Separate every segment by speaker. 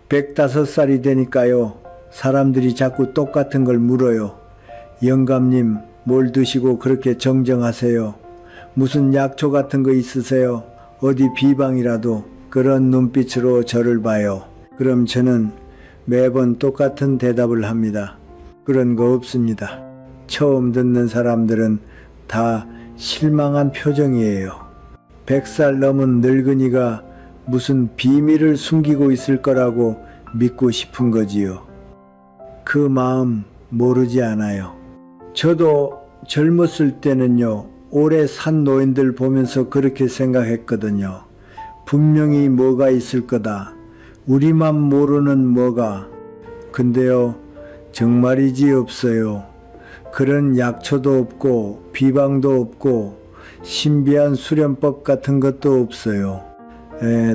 Speaker 1: 105살이 되니까요. 사람들이 자꾸 똑같은 걸 물어요. 영감님, 뭘 드시고 그렇게 정정하세요? 무슨 약초 같은 거 있으세요? 어디 비방이라도? 그런 눈빛으로 저를 봐요. 그럼 저는 매번 똑같은 대답을 합니다. 그런 거 없습니다. 처음 듣는 사람들은 다 실망한 표정이에요. 100살 넘은 늙은이가 무슨 비밀을 숨기고 있을 거라고 믿고 싶은 거지요. 그 마음 모르지 않아요. 저도 젊었을 때는요, 오래 산 노인들 보면서 그렇게 생각했거든요. 분명히 뭐가 있을 거다. 우리만 모르는 뭐가. 근데요, 정말이지 없어요. 그런 약초도 없고 비방도 없고 신비한 수련법 같은 것도 없어요.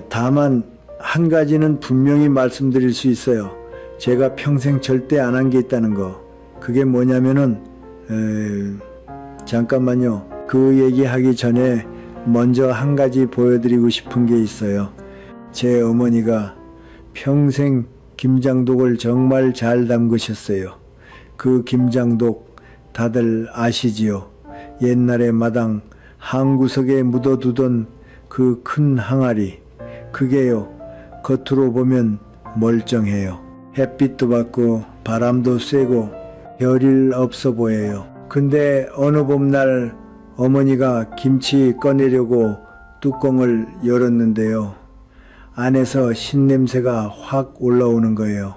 Speaker 1: 다만 한 가지는 분명히 말씀드릴 수 있어요. 제가 평생 절대 안 한 게 있다는 거. 그게 뭐냐면은 잠깐만요. 그 얘기하기 전에 먼저 한 가지 보여드리고 싶은 게 있어요. 제 어머니가 평생 김장독을 정말 잘 담그셨어요. 그 김장독 다들 아시지요? 옛날에 마당 한구석에 묻어두던 그 큰 항아리. 그게요, 겉으로 보면 멀쩡해요. 햇빛도 받고 바람도 쐬고 별일 없어 보여요. 근데 어느 봄날 어머니가 김치 꺼내려고 뚜껑을 열었는데요. 안에서 신냄새가 확 올라오는 거예요.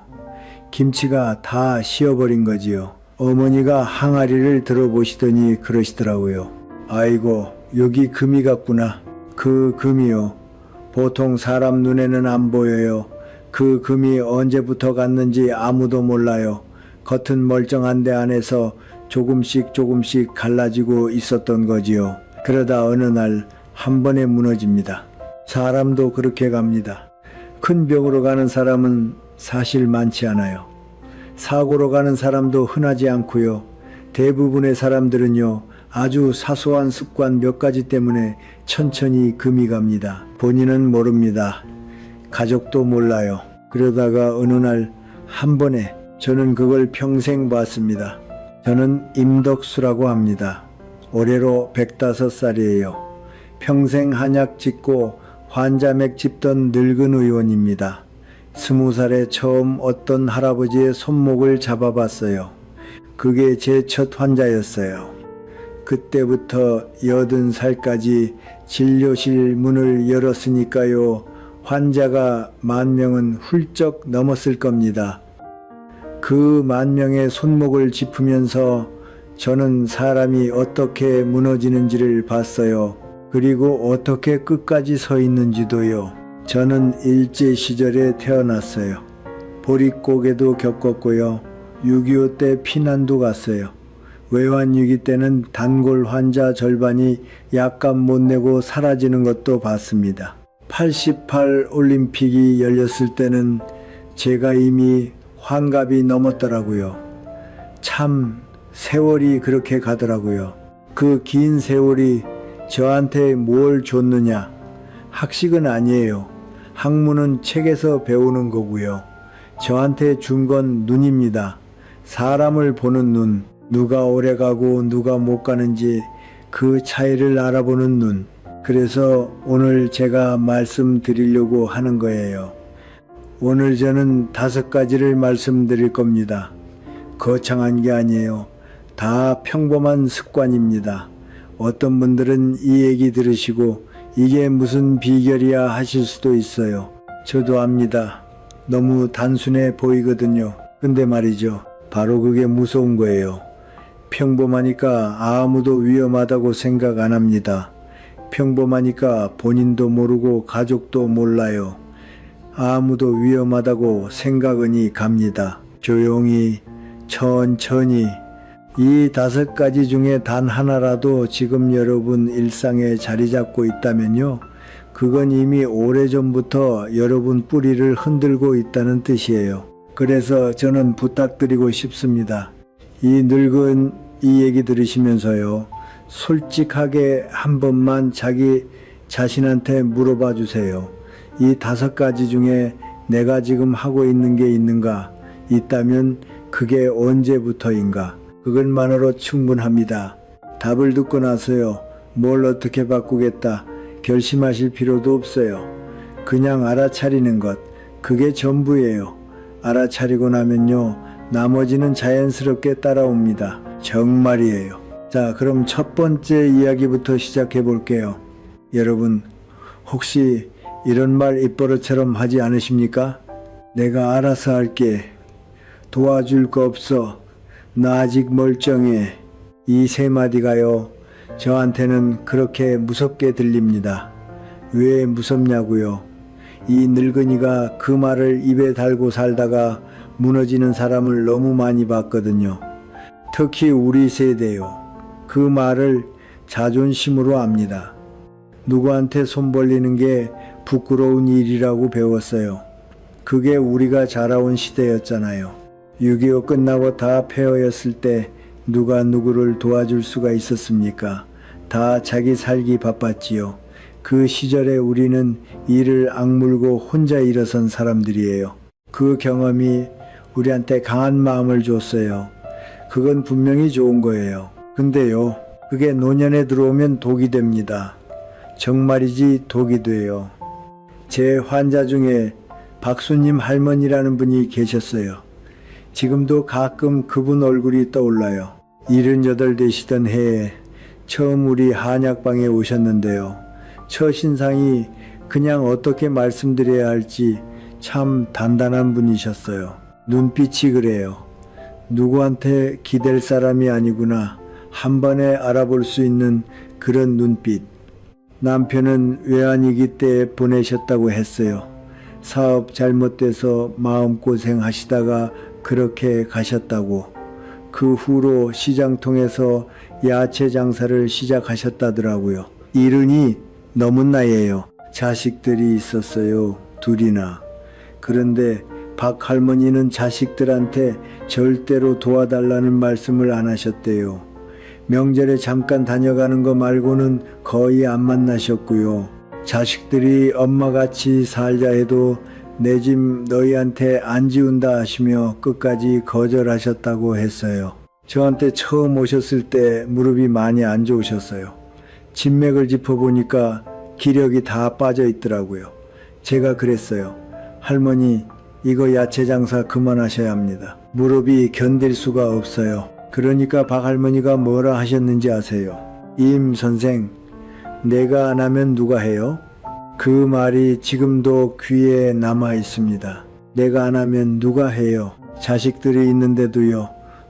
Speaker 1: 김치가 다 식어버린 거지요. 어머니가 항아리를 들어보시더니 그러시더라고요. 아이고, 여기 금이 갔구나. 그 금이요. 보통 사람 눈에는 안 보여요. 그 금이 언제부터 갔는지 아무도 몰라요. 겉은 멀쩡한데 안에서 조금씩 갈라지고 있었던 거지요. 그러다 어느 날 한 번에 무너집니다. 사람도 그렇게 갑니다. 큰 병으로 가는 사람은 사실 많지 않아요. 사고로 가는 사람도 흔하지 않고요. 대부분의 사람들은요, 아주 사소한 습관 몇 가지 때문에 천천히 금이 갑니다. 본인은 모릅니다. 가족도 몰라요. 그러다가 어느 날 한 번에, 저는 그걸 평생 봤습니다. 저는 임덕수라고 합니다. 올해로 105살이에요. 평생 한약 짓고 환자맥 짚던 늙은 의원입니다. 20살에 처음 어떤 할아버지의 손목을 잡아봤어요. 그게 제 첫 환자였어요. 그때부터 80살까지 진료실 문을 열었으니까요. 환자가 10,000명은 훌쩍 넘었을 겁니다. 그 10,000명의 손목을 짚으면서 저는 사람이 어떻게 무너지는지를 봤어요. 그리고 어떻게 끝까지 서 있는지도요. 저는 일제시절에 태어났어요. 보릿고개도 겪었고요. 6.25 때 피난도 갔어요. 외환위기 때는 단골 환자 절반이 약값 못 내고 사라지는 것도 봤습니다. 88 올림픽이 열렸을 때는 제가 이미 환갑이 넘었더라고요. 참 세월이 그렇게 가더라고요. 그 긴 세월이 저한테 뭘 줬느냐? 학식은 아니에요. 학문은 책에서 배우는 거고요. 저한테 준 건 눈입니다. 사람을 보는 눈. 누가 오래 가고 누가 못 가는지 그 차이를 알아보는 눈. 그래서 오늘 제가 말씀드리려고 하는 거예요. 오늘 저는 5가지를 말씀드릴 겁니다. 거창한 게 아니에요. 다 평범한 습관입니다. 어떤 분들은 이 얘기 들으시고 이게 무슨 비결이야 하실 수도 있어요. 저도 압니다. 너무 단순해 보이거든요. 근데 말이죠. 바로 그게 무서운 거예요. 평범하니까 아무도 위험하다고 생각 안 합니다. 평범하니까 본인도 모르고 가족도 몰라요. 아무도 위험하다고 생각은이 갑니다. 조용히, 천천히. 이 5가지 중에 단 하나라도 지금 여러분 일상에 자리 잡고 있다면요. 그건 이미 오래전부터 여러분 뿌리를 흔들고 있다는 뜻이에요. 그래서 저는 부탁드리고 싶습니다. 이 늙은 이 얘기 들으시면서요. 솔직하게 한 번만 자기 자신한테 물어봐 주세요. 이 5가지 중에 내가 지금 하고 있는 게 있는가? 있다면 그게 언제부터인가? 그것만으로 충분합니다. 답을 듣고 나서요. 뭘 어떻게 바꾸겠다 결심하실 필요도 없어요. 그냥 알아차리는 것, 그게 전부예요. 알아차리고 나면요. 나머지는 자연스럽게 따라옵니다. 정말이에요. 자, 그럼 첫 번째 이야기부터 시작해 볼게요. 여러분, 혹시 이런 말 입버릇처럼 하지 않으십니까? 내가 알아서 할게. 도와줄 거 없어. 나 아직 멀쩡해. 이 세 마디가요. 저한테는 그렇게 무섭게 들립니다. 왜 무섭냐고요? 이 늙은이가 그 말을 입에 달고 살다가 무너지는 사람을 너무 많이 봤거든요. 특히 우리 세대요. 그 말을 자존심으로 압니다. 누구한테 손 벌리는 게 부끄러운 일이라고 배웠어요. 그게 우리가 자라온 시대였잖아요. 6.25 끝나고 다 폐허였을 때 누가 누구를 도와줄 수가 있었습니까? 다 자기 살기 바빴지요. 그 시절에 우리는 이를 악물고 혼자 일어선 사람들이에요. 그 경험이 우리한테 강한 마음을 줬어요. 그건 분명히 좋은 거예요. 근데요, 그게 노년에 들어오면 독이 됩니다. 정말이지 독이 돼요. 제 환자 중에 박수님 할머니라는 분이 계셨어요. 지금도 가끔 그분 얼굴이 떠올라요. 78 되시던 해에 처음 우리 한약방에 오셨는데요. 첫 인상이 그냥 어떻게 말씀드려야 할지 참 단단한 분이셨어요. 눈빛이 그래요. 누구한테 기댈 사람이 아니구나. 한 번에 알아볼 수 있는 그런 눈빛. 남편은 외환위기 때 보내셨다고 했어요. 사업 잘못돼서 마음고생 하시다가 그렇게 가셨다고. 그 후로 시장 통해서 야채 장사를 시작하셨다더라고요. 70이 넘은 나이에요. 자식들이 있었어요. 둘이나. 그런데 박 할머니는 자식들한테 절대로 도와달라는 말씀을 안 하셨대요. 명절에 잠깐 다녀가는 거 말고는 거의 안 만나셨고요. 자식들이 엄마같이 살자 해도 내 집 너희한테 안 지운다 하시며 끝까지 거절하셨다고 했어요. 저한테 처음 오셨을 때 무릎이 많이 안 좋으셨어요. 진맥을 짚어보니까 기력이 다 빠져 있더라고요. 제가 그랬어요. 할머니, 이거 야채 장사 그만하셔야 합니다. 무릎이 견딜 수가 없어요. 그러니까 박 할머니가 뭐라 하셨는지 아세요? 임 선생, 내가 안 하면 누가 해요? 그 말이 지금도 귀에 남아 있습니다. 내가 안 하면 누가 해요? 자식들이 있는데도요.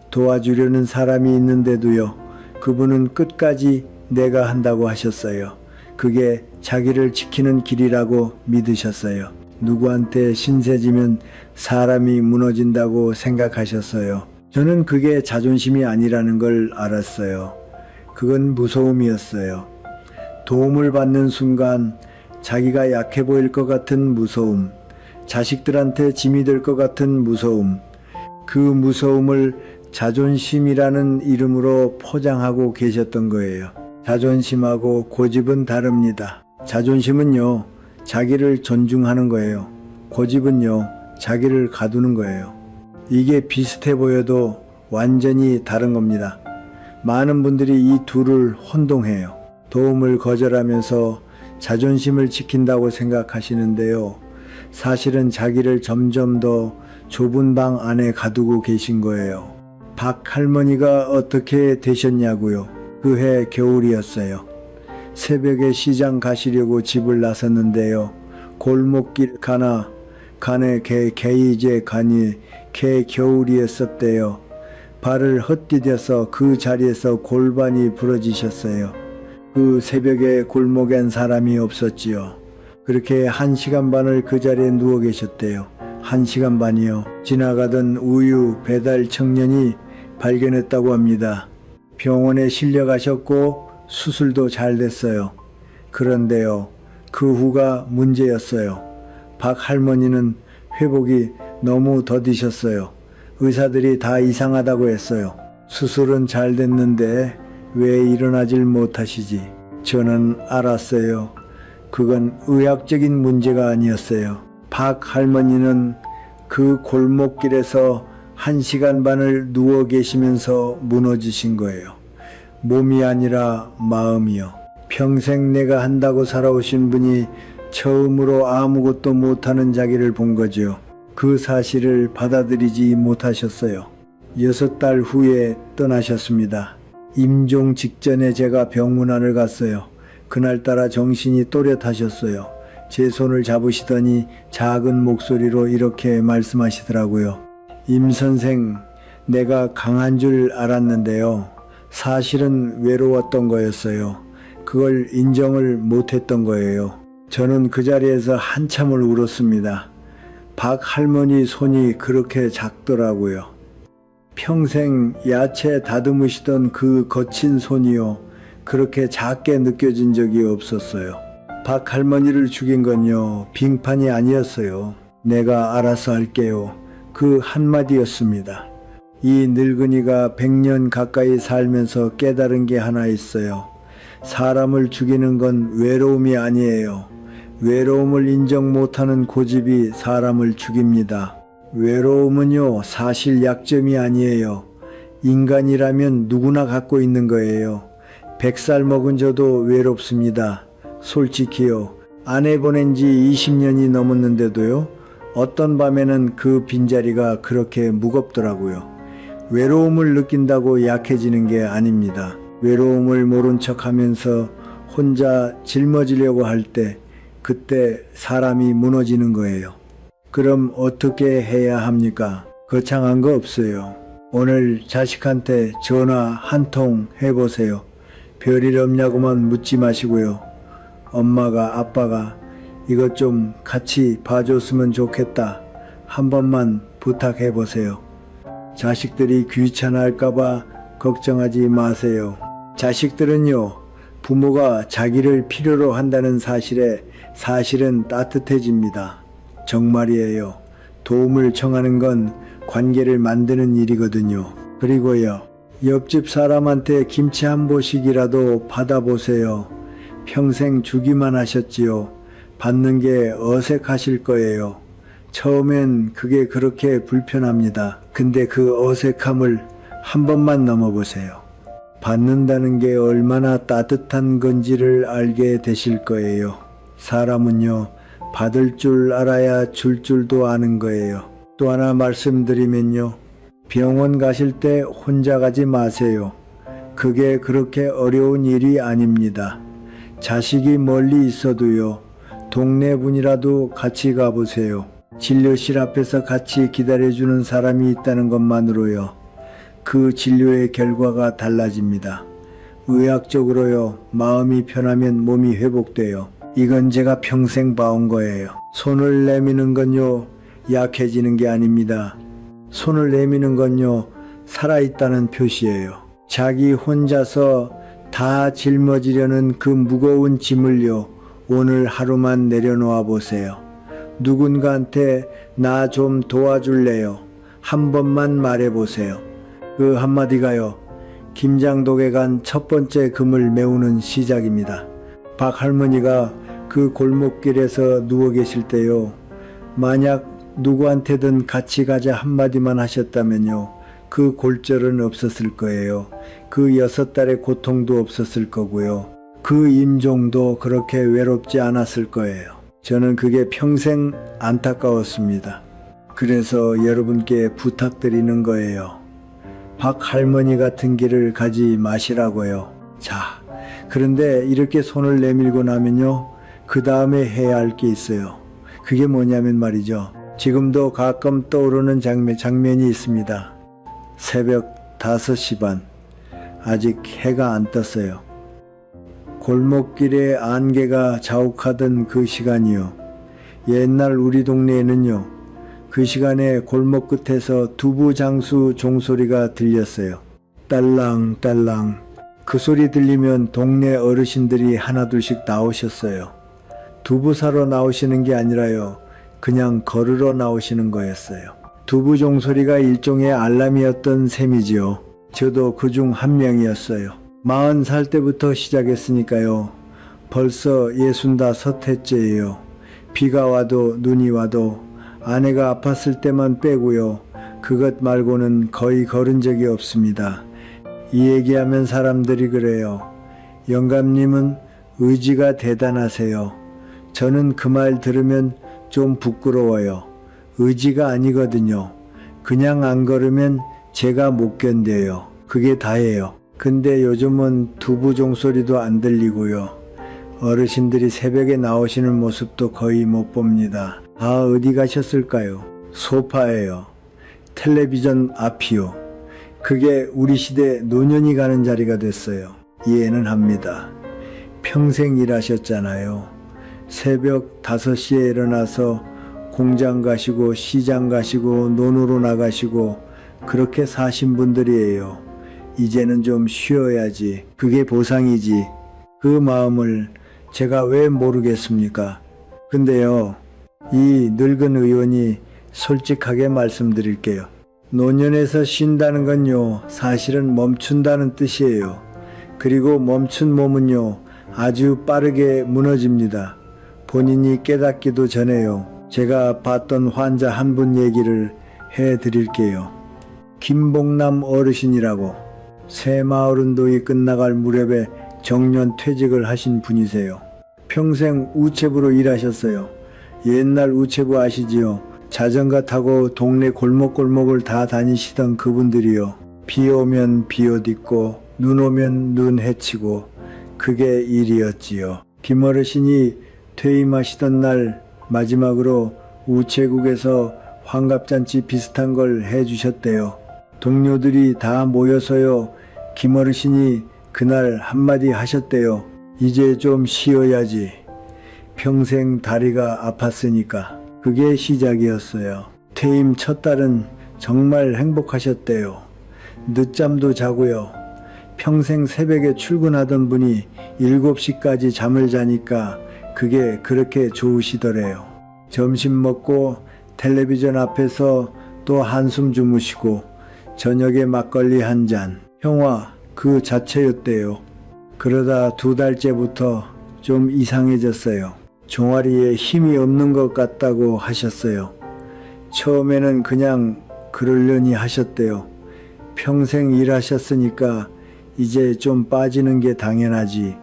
Speaker 1: 도와주려는 사람이 있는데도요. 그분은 끝까지 내가 한다고 하셨어요. 그게 자기를 지키는 길이라고 믿으셨어요. 누구한테 신세지면 사람이 무너진다고 생각하셨어요. 저는 그게 자존심이 아니라는 걸 알았어요. 그건 무서움이었어요. 도움을 받는 순간 자기가 약해 보일 것 같은 무서움, 자식들한테 짐이 될 것 같은 무서움, 그 무서움을 자존심이라는 이름으로 포장하고 계셨던 거예요. 자존심하고 고집은 다릅니다. 자존심은요, 자기를 존중하는 거예요. 고집은요, 자기를 가두는 거예요. 이게 비슷해 보여도 완전히 다른 겁니다. 많은 분들이 이 둘을 혼동해요. 도움을 거절하면서 자존심을 지킨다고 생각하시는데요. 사실은 자기를 점점 더 좁은 방 안에 가두고 계신 거예요. 박 할머니가 어떻게 되셨냐고요? 그 해 겨울이었어요. 새벽에 시장 가시려고 집을 나섰는데요. 골목길 가네 개이제 가니 개 겨울이었었대요. 발을 헛디뎌서 그 자리에서 골반이 부러지셨어요. 그 새벽에 골목엔 사람이 없었지요. 그렇게 1시간 반을 그 자리에 누워 계셨대요. 1시간 반이요. 지나가던 우유 배달 청년이 발견했다고 합니다. 병원에 실려가셨고 수술도 잘 됐어요. 그런데요, 그 후가 문제였어요. 박 할머니는 회복이 너무 더디셨어요. 의사들이 다 이상하다고 했어요. 수술은 잘 됐는데 왜 일어나질 못하시지? 저는 알았어요. 그건 의학적인 문제가 아니었어요. 박 할머니는 그 골목길에서 1시간 반을 누워 계시면서 무너지신 거예요. 몸이 아니라 마음이요. 평생 내가 한다고 살아오신 분이 처음으로 아무것도 못하는 자기를 본 거죠. 그 사실을 받아들이지 못하셨어요. 6달 후에 떠나셨습니다. 임종 직전에 제가 병문안을 갔어요. 그날따라 정신이 또렷하셨어요. 제 손을 잡으시더니 작은 목소리로 이렇게 말씀하시더라고요. 임 선생, 내가 강한 줄 알았는데요. 사실은 외로웠던 거였어요. 그걸 인정을 못했던 거예요. 저는 그 자리에서 한참을 울었습니다. 박 할머니 손이 그렇게 작더라고요. 평생 야채 다듬으시던 그 거친 손이요. 그렇게 작게 느껴진 적이 없었어요. 박 할머니를 죽인 건요, 빙판이 아니었어요. 내가 알아서 할게요. 그 한마디였습니다. 이 늙은이가 100년 가까이 살면서 깨달은 게 하나 있어요. 사람을 죽이는 건 외로움이 아니에요. 외로움을 인정 못하는 고집이 사람을 죽입니다. 외로움은요, 사실 약점이 아니에요. 인간이라면 누구나 갖고 있는 거예요. 100살 먹은 저도 외롭습니다. 솔직히요. 아내 보낸 지 20년이 넘었는데도요. 어떤 밤에는 그 빈자리가 그렇게 무겁더라고요. 외로움을 느낀다고 약해지는 게 아닙니다. 외로움을 모른 척하면서 혼자 짊어지려고 할 때 그때 사람이 무너지는 거예요. 그럼 어떻게 해야 합니까? 거창한 거 없어요. 오늘 자식한테 전화 한 통 해보세요. 별일 없냐고만 묻지 마시고요. 엄마가 아빠가 이것 좀 같이 봐줬으면 좋겠다. 한 번만 부탁해보세요. 자식들이 귀찮아할까봐 걱정하지 마세요. 자식들은요, 부모가 자기를 필요로 한다는 사실에 사실은 따뜻해집니다. 정말이에요. 도움을 청하는 건 관계를 만드는 일이거든요. 그리고요, 옆집 사람한테 김치 한 보씩이라도 받아보세요. 평생 주기만 하셨지요. 받는 게 어색하실 거예요. 처음엔 그게 그렇게 불편합니다. 근데 그 어색함을 한 번만 넘어보세요. 받는다는 게 얼마나 따뜻한 건지를 알게 되실 거예요. 사람은요, 받을 줄 알아야 줄 줄도 아는 거예요. 또 하나 말씀드리면요. 병원 가실 때 혼자 가지 마세요. 그게 그렇게 어려운 일이 아닙니다. 자식이 멀리 있어도요. 동네 분이라도 같이 가보세요. 진료실 앞에서 같이 기다려주는 사람이 있다는 것만으로요. 그 진료의 결과가 달라집니다. 의학적으로요. 마음이 편하면 몸이 회복돼요. 이건 제가 평생 봐온 거예요. 손을 내미는 건요. 약해지는 게 아닙니다. 손을 내미는 건요. 살아있다는 표시예요. 자기 혼자서 다 짊어지려는 그 무거운 짐을요. 오늘 하루만 내려놓아 보세요. 누군가한테 나 좀 도와줄래요? 한 번만 말해보세요. 그 한마디가요. 김장독에 간 첫 번째 금을 메우는 시작입니다. 박 할머니가 그 골목길에서 누워 계실 때요. 만약 누구한테든 같이 가자 한마디만 하셨다면요. 그 골절은 없었을 거예요. 그 6달의 고통도 없었을 거고요. 그 임종도 그렇게 외롭지 않았을 거예요. 저는 그게 평생 안타까웠습니다. 그래서 여러분께 부탁드리는 거예요. 박 할머니 같은 길을 가지 마시라고요. 자, 그런데 이렇게 손을 내밀고 나면요. 그 다음에 해야 할 게 있어요. 그게 뭐냐면 말이죠. 지금도 가끔 떠오르는 장면이 있습니다. 새벽 5시 반. 아직 해가 안 떴어요. 골목길에 안개가 자욱하던 그 시간이요. 옛날 우리 동네에는요. 그 시간에 골목 끝에서 두부 장수 종소리가 들렸어요. 딸랑딸랑. 그 소리 들리면 동네 어르신들이 하나둘씩 나오셨어요. 두부 사러 나오시는 게 아니라요. 그냥 걸으러 나오시는 거였어요. 두부 종소리가 일종의 알람이었던 셈이지요. 저도 그중 한 명이었어요. 40살 때부터 시작했으니까요. 벌써 65해째예요. 비가 와도 눈이 와도 아내가 아팠을 때만 빼고요. 그것 말고는 거의 걸은 적이 없습니다. 이 얘기하면 사람들이 그래요. 영감님은 의지가 대단하세요. 저는 그 말 들으면 좀 부끄러워요. 의지가 아니거든요. 그냥 안 걸으면 제가 못 견뎌요. 그게 다예요. 근데 요즘은 두부 종소리도 안 들리고요. 어르신들이 새벽에 나오시는 모습도 거의 못 봅니다. 아, 어디 가셨을까요? 소파예요. 텔레비전 앞이요. 그게 우리 시대 노년이 가는 자리가 됐어요. 이해는 합니다. 평생 일하셨잖아요. 새벽 5시에 일어나서 공장 가시고 시장 가시고 논으로 나가시고 그렇게 사신 분들이에요. 이제는 좀 쉬어야지. 그게 보상이지. 그 마음을 제가 왜 모르겠습니까? 근데요, 이 늙은 의원이 솔직하게 말씀드릴게요. 노년에서 쉰다는 건요, 사실은 멈춘다는 뜻이에요. 그리고 멈춘 몸은요, 아주 빠르게 무너집니다. 본인이 깨닫기도 전에요. 제가 봤던 환자 한 분 얘기를 해드릴게요. 김봉남 어르신이라고 새마을운동이 끝나갈 무렵에 정년 퇴직을 하신 분이세요. 평생 우체부로 일하셨어요. 옛날 우체부 아시지요? 자전거 타고 동네 골목골목을 다 다니시던 그분들이요. 비 오면 비옷 입고 눈 오면 눈 헤치고 그게 일이었지요. 김어르신이 퇴임하시던 날 마지막으로 우체국에서 환갑잔치 비슷한 걸 해주셨대요. 동료들이 다 모여서요. 김어르신이 그날 한마디 하셨대요. 이제 좀 쉬어야지. 평생 다리가 아팠으니까. 그게 시작이었어요. 퇴임 첫 달은 정말 행복하셨대요. 늦잠도 자고요. 평생 새벽에 출근하던 분이 7시까지 잠을 자니까 그게 그렇게 좋으시더래요. 점심 먹고 텔레비전 앞에서 또 한숨 주무시고 저녁에 막걸리 한 잔. 평화 그 자체였대요. 그러다 2달째부터 좀 이상해졌어요. 종아리에 힘이 없는 것 같다고 하셨어요. 처음에는 그냥 그러려니 하셨대요. 평생 일하셨으니까 이제 좀 빠지는 게 당연하지.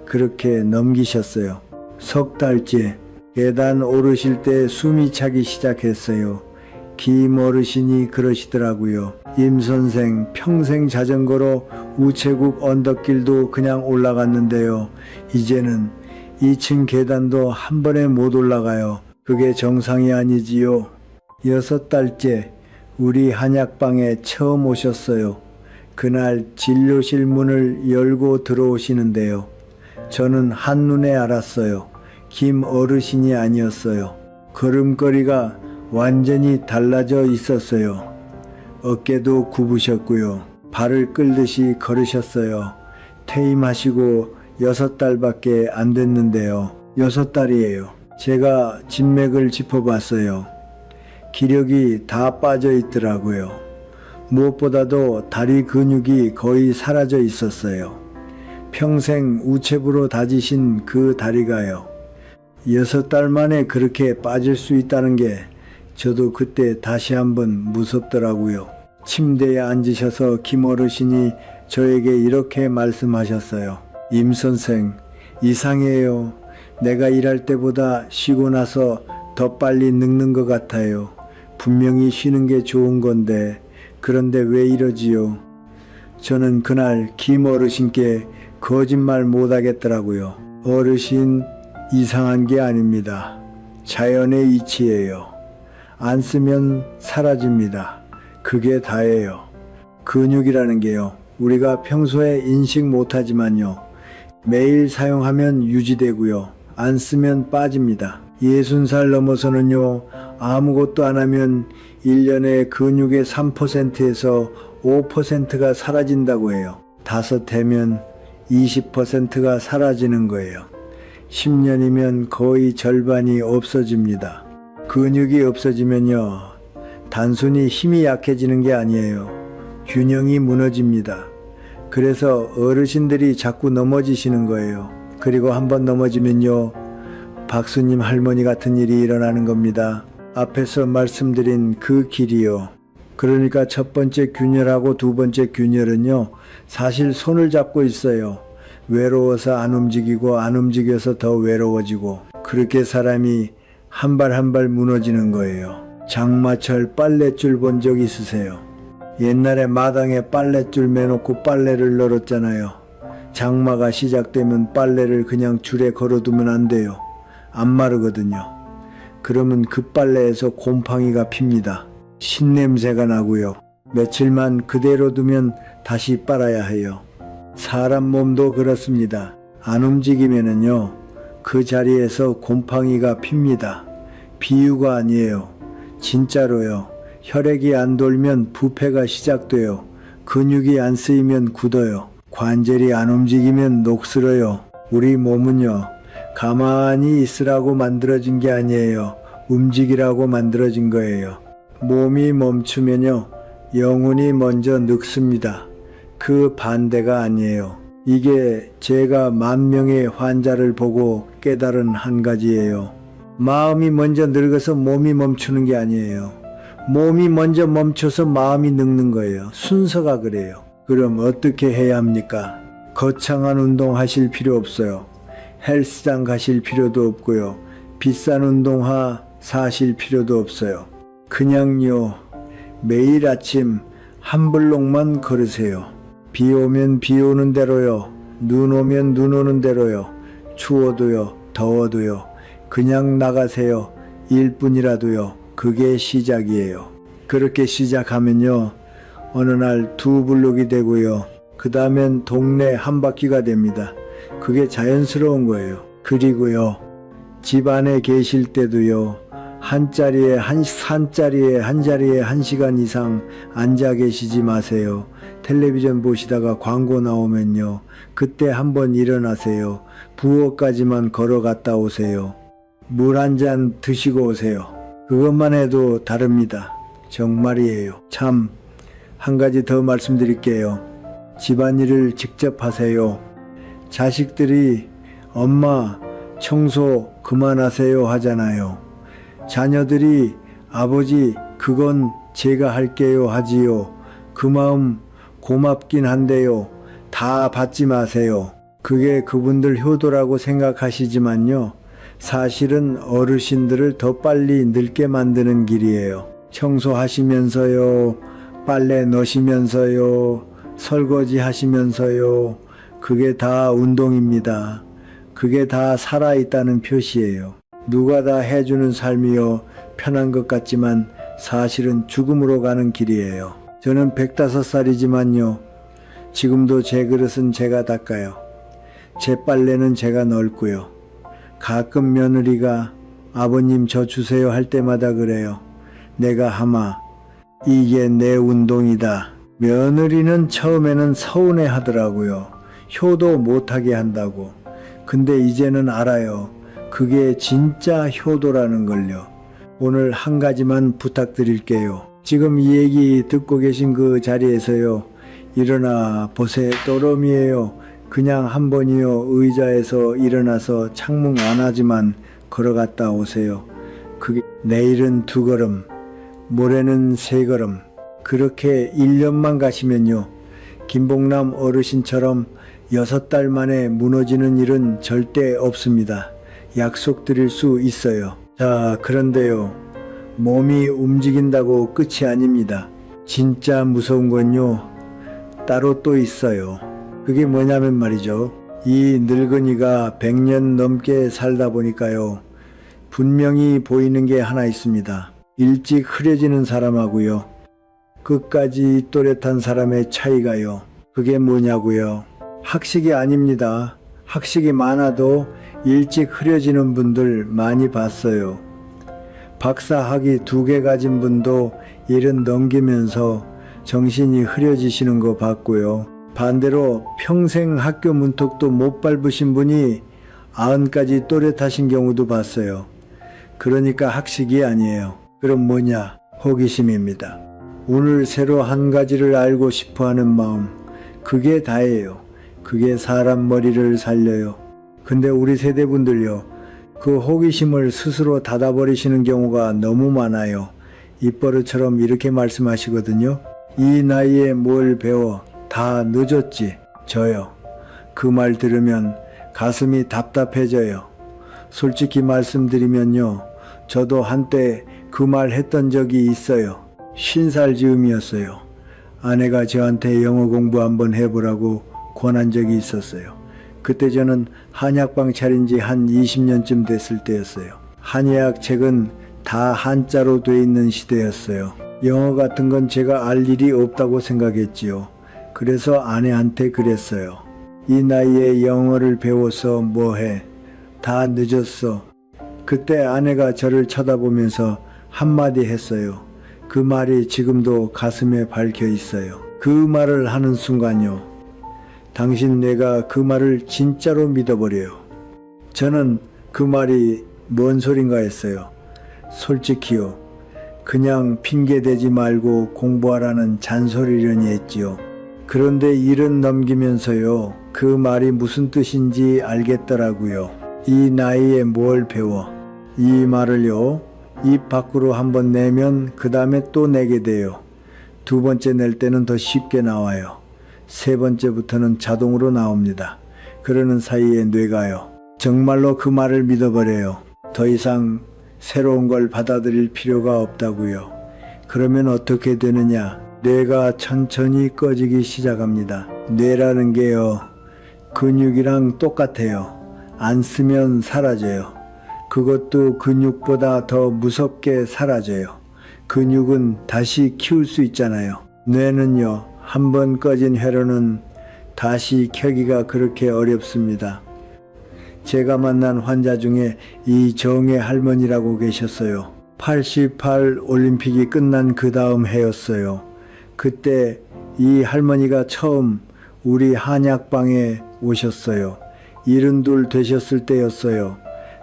Speaker 1: 그렇게 넘기셨어요. 3달째 계단 오르실 때 숨이 차기 시작했어요. 김 어르신이 그러시더라고요. 임 선생 평생 자전거로 우체국 언덕길도 그냥 올라갔는데요. 이제는 2층 계단도 한 번에 못 올라가요. 그게 정상이 아니지요. 6달째 우리 한약방에 처음 오셨어요. 그날 진료실 문을 열고 들어오시는데요. 저는 한눈에 알았어요. 김 어르신이 아니었어요. 걸음걸이가 완전히 달라져 있었어요. 어깨도 굽으셨고요. 발을 끌듯이 걸으셨어요. 퇴임하시고 6달밖에 안 됐는데요. 6달이에요. 제가 진맥을 짚어봤어요. 기력이 다 빠져 있더라고요. 무엇보다도 다리 근육이 거의 사라져 있었어요. 평생 우체부로 다지신 그 다리가요. 6달 만에 그렇게 빠질 수 있다는 게 저도 그때 다시 한번 무섭더라고요. 침대에 앉으셔서 김 어르신이 저에게 이렇게 말씀하셨어요. 임 선생, 이상해요. 내가 일할 때보다 쉬고 나서 더 빨리 늙는 것 같아요. 분명히 쉬는 게 좋은 건데 그런데 왜 이러지요? 저는 그날 김 어르신께 거짓말 못하겠더라고요. 어르신, 이상한 게 아닙니다. 자연의 이치예요. 안 쓰면 사라집니다. 그게 다예요. 근육이라는 게요. 우리가 평소에 인식 못하지만요. 매일 사용하면 유지되고요. 안 쓰면 빠집니다. 60살 넘어서는요. 아무것도 안 하면 1년에 근육의 3%에서 5%가 사라진다고 해요. 5 되면 20%가 사라지는 거예요. 10년이면 거의 절반이 없어집니다. 근육이 없어지면요. 단순히 힘이 약해지는 게 아니에요. 균형이 무너집니다. 그래서 어르신들이 자꾸 넘어지시는 거예요. 그리고 한번 넘어지면요. 박수님 할머니 같은 일이 일어나는 겁니다. 앞에서 말씀드린 그 길이요. 그러니까 첫 번째 균열하고 두 번째 균열은요, 사실 손을 잡고 있어요. 외로워서 안 움직이고 안 움직여서 더 외로워지고, 그렇게 사람이 한 발 한 발 무너지는 거예요. 장마철 빨랫줄 본 적 있으세요? 옛날에 마당에 빨랫줄 매놓고 빨래를 널었잖아요. 장마가 시작되면 빨래를 그냥 줄에 걸어두면 안 돼요. 안 마르거든요. 그러면 그 빨래에서 곰팡이가 핍니다. 신냄새가 나고요. 며칠만 그대로 두면 다시 빨아야 해요. 사람 몸도 그렇습니다. 안 움직이면은요, 그 자리에서 곰팡이가 핍니다. 비유가 아니에요. 진짜로요. 혈액이 안 돌면 부패가 시작돼요. 근육이 안 쓰이면 굳어요. 관절이 안 움직이면 녹슬어요. 우리 몸은요, 가만히 있으라고 만들어진 게 아니에요. 움직이라고 만들어진 거예요. 몸이 멈추면요, 영혼이 먼저 늙습니다. 그 반대가 아니에요. 이게 제가 10,000명의 환자를 보고 깨달은 한 가지예요. 마음이 먼저 늙어서 몸이 멈추는 게 아니에요. 몸이 먼저 멈춰서 마음이 늙는 거예요. 순서가 그래요. 그럼 어떻게 해야 합니까? 거창한 운동 하실 필요 없어요. 헬스장 가실 필요도 없고요. 비싼 운동화 사실 필요도 없어요. 그냥요, 매일 아침 한 블록만 걸으세요. 비 오면 비 오는 대로요. 눈 오면 눈 오는 대로요. 추워도요, 더워도요. 그냥 나가세요. 1분이라도요. 그게 시작이에요. 그렇게 시작하면요, 어느 날 2블록이 되고요. 그 다음엔 동네 한 바퀴가 됩니다. 그게 자연스러운 거예요. 그리고요, 집 안에 계실 때도요, 한 자리에 한 자리에 1시간 이상 앉아 계시지 마세요. 텔레비전 보시다가 광고 나오면요, 그때 한번 일어나세요. 부엌까지만 걸어갔다 오세요. 물 한 잔 드시고 오세요. 그것만 해도 다릅니다. 정말이에요. 참, 한 가지 더 말씀드릴게요. 집안일을 직접 하세요. 자식들이 엄마 청소 그만하세요 하잖아요. 자녀들이 아버지 그건 제가 할게요 하지요. 그 마음 고맙긴 한데요. 다 받지 마세요. 그게 그분들 효도라고 생각하시지만요, 사실은 어르신들을 더 빨리 늙게 만드는 길이에요. 청소하시면서요, 빨래 넣으시면서요, 설거지 하시면서요, 그게 다 운동입니다. 그게 다 살아있다는 표시예요. 누가 다 해주는 삶이요, 편한 것 같지만 사실은 죽음으로 가는 길이에요. 저는 105살이지만요, 지금도 제 그릇은 제가 닦아요. 제 빨래는 제가 널고요. 가끔 며느리가 아버님 저 주세요 할 때마다 그래요. 내가 하마, 이게 내 운동이다. 며느리는 처음에는 서운해 하더라고요. 효도 못하게 한다고. 근데 이제는 알아요. 그게 진짜 효도라는 걸요. 오늘 한 가지만 부탁드릴게요. 지금 이 얘기 듣고 계신 그 자리에서요, 일어나 보세요. 또름이에요. 그냥 한 번이요, 의자에서 일어나서 창문 안 하지만 걸어갔다 오세요. 그게 내일은 2걸음, 모레는 3걸음. 그렇게 1년만 가시면요, 김봉남 어르신처럼 6달 만에 무너지는 일은 절대 없습니다. 약속드릴 수 있어요. 자, 그런데요, 몸이 움직인다고 끝이 아닙니다. 진짜 무서운 건요, 따로 또 있어요. 그게 뭐냐면 말이죠, 이 늙은이가 100년 넘게 살다 보니까요, 분명히 보이는 게 하나 있습니다. 일찍 흐려지는 사람하고요, 끝까지 또렷한 사람의 차이가요. 그게 뭐냐고요? 학식이 아닙니다. 학식이 많아도 일찍 흐려지는 분들 많이 봤어요. 박사학위 2개 가진 분도 70 넘기면서 정신이 흐려지시는 거 봤고요. 반대로 평생 학교 문턱도 못 밟으신 분이 90까지 또렷하신 경우도 봤어요. 그러니까 학식이 아니에요. 그럼 뭐냐? 호기심입니다. 오늘 새로 한 가지를 알고 싶어하는 마음, 그게 다예요. 그게 사람 머리를 살려요. 근데 우리 세대분들요, 그 호기심을 스스로 닫아버리시는 경우가 너무 많아요. 입버릇처럼 이렇게 말씀하시거든요. 이 나이에 뭘 배워? 다 늦었지. 저요. 그 말 들으면 가슴이 답답해져요. 솔직히 말씀드리면요. 저도 한때 그 말 했던 적이 있어요. 50살 즈음이었어요. 아내가 저한테 영어 공부 한번 해보라고 권한 적이 있었어요. 그때 저는 한약방 차린 지 한 20년쯤 됐을 때였어요. 한의학 책은 다 한자로 돼 있는 시대였어요. 영어 같은 건 제가 알 일이 없다고 생각했지요. 그래서 아내한테 그랬어요. 이 나이에 영어를 배워서 뭐해? 다 늦었어. 그때 아내가 저를 쳐다보면서 한마디 했어요. 그 말이 지금도 가슴에 박혀 있어요. 그 말을 하는 순간요. 당신 뇌가 그 말을 진짜로 믿어버려요. 저는 그 말이 뭔 소린가 했어요. 솔직히요. 그냥 핑계대지 말고 공부하라는 잔소리려니 했지요. 그런데 일은 넘기면서요. 그 말이 무슨 뜻인지 알겠더라고요. 이 나이에 뭘 배워? 이 말을요. 입 밖으로 한번 내면 그 다음에 또 내게 돼요. 두 번째 낼 때는 더 쉽게 나와요. 세 번째부터는 자동으로 나옵니다. 그러는 사이에 뇌가요. 정말로 그 말을 믿어버려요. 더 이상 새로운 걸 받아들일 필요가 없다고요. 그러면 어떻게 되느냐? 뇌가 천천히 꺼지기 시작합니다. 뇌라는 게요. 근육이랑 똑같아요. 안 쓰면 사라져요. 그것도 근육보다 더 무섭게 사라져요. 근육은 다시 키울 수 있잖아요. 뇌는요. 한번 꺼진 회로는 다시 켜기가 그렇게 어렵습니다. 제가 만난 환자 중에 이정혜 할머니라고 계셨어요. 88 올림픽이 끝난 그 다음 해였어요. 그때 이 할머니가 처음 우리 한약방에 오셨어요. 72 되셨을 때였어요.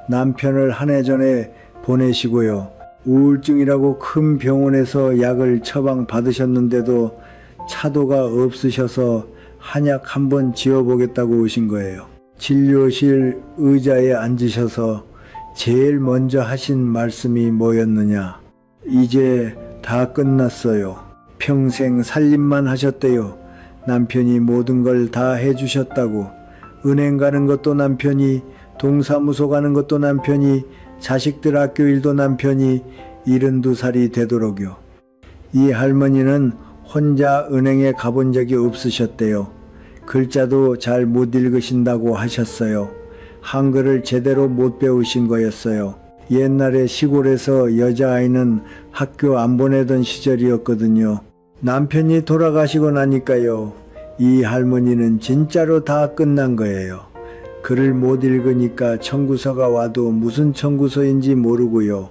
Speaker 1: 남편을 한 해 전에 보내시고요. 우울증이라고 큰 병원에서 약을 처방 받으셨는데도 차도가 없으셔서 한약 한번 지어보겠다고 오신 거예요. 진료실 의자에 앉으셔서 제일 먼저 하신 말씀이 뭐였느냐. 이제 다 끝났어요. 평생 살림만 하셨대요. 남편이 모든 걸 다 해주셨다고. 은행 가는 것도 남편이, 동사무소 가는 것도 남편이, 자식들 학교 일도 남편이. 72살이 되도록요. 이 할머니는 혼자 은행에 가본 적이 없으셨대요. 글자도 잘 못 읽으신다고 하셨어요. 한글을 제대로 못 배우신 거였어요. 옛날에 시골에서 여자아이는 학교 안 보내던 시절이었거든요. 남편이 돌아가시고 나니까요. 이 할머니는 진짜로 다 끝난 거예요. 글을 못 읽으니까 청구서가 와도 무슨 청구서인지 모르고요.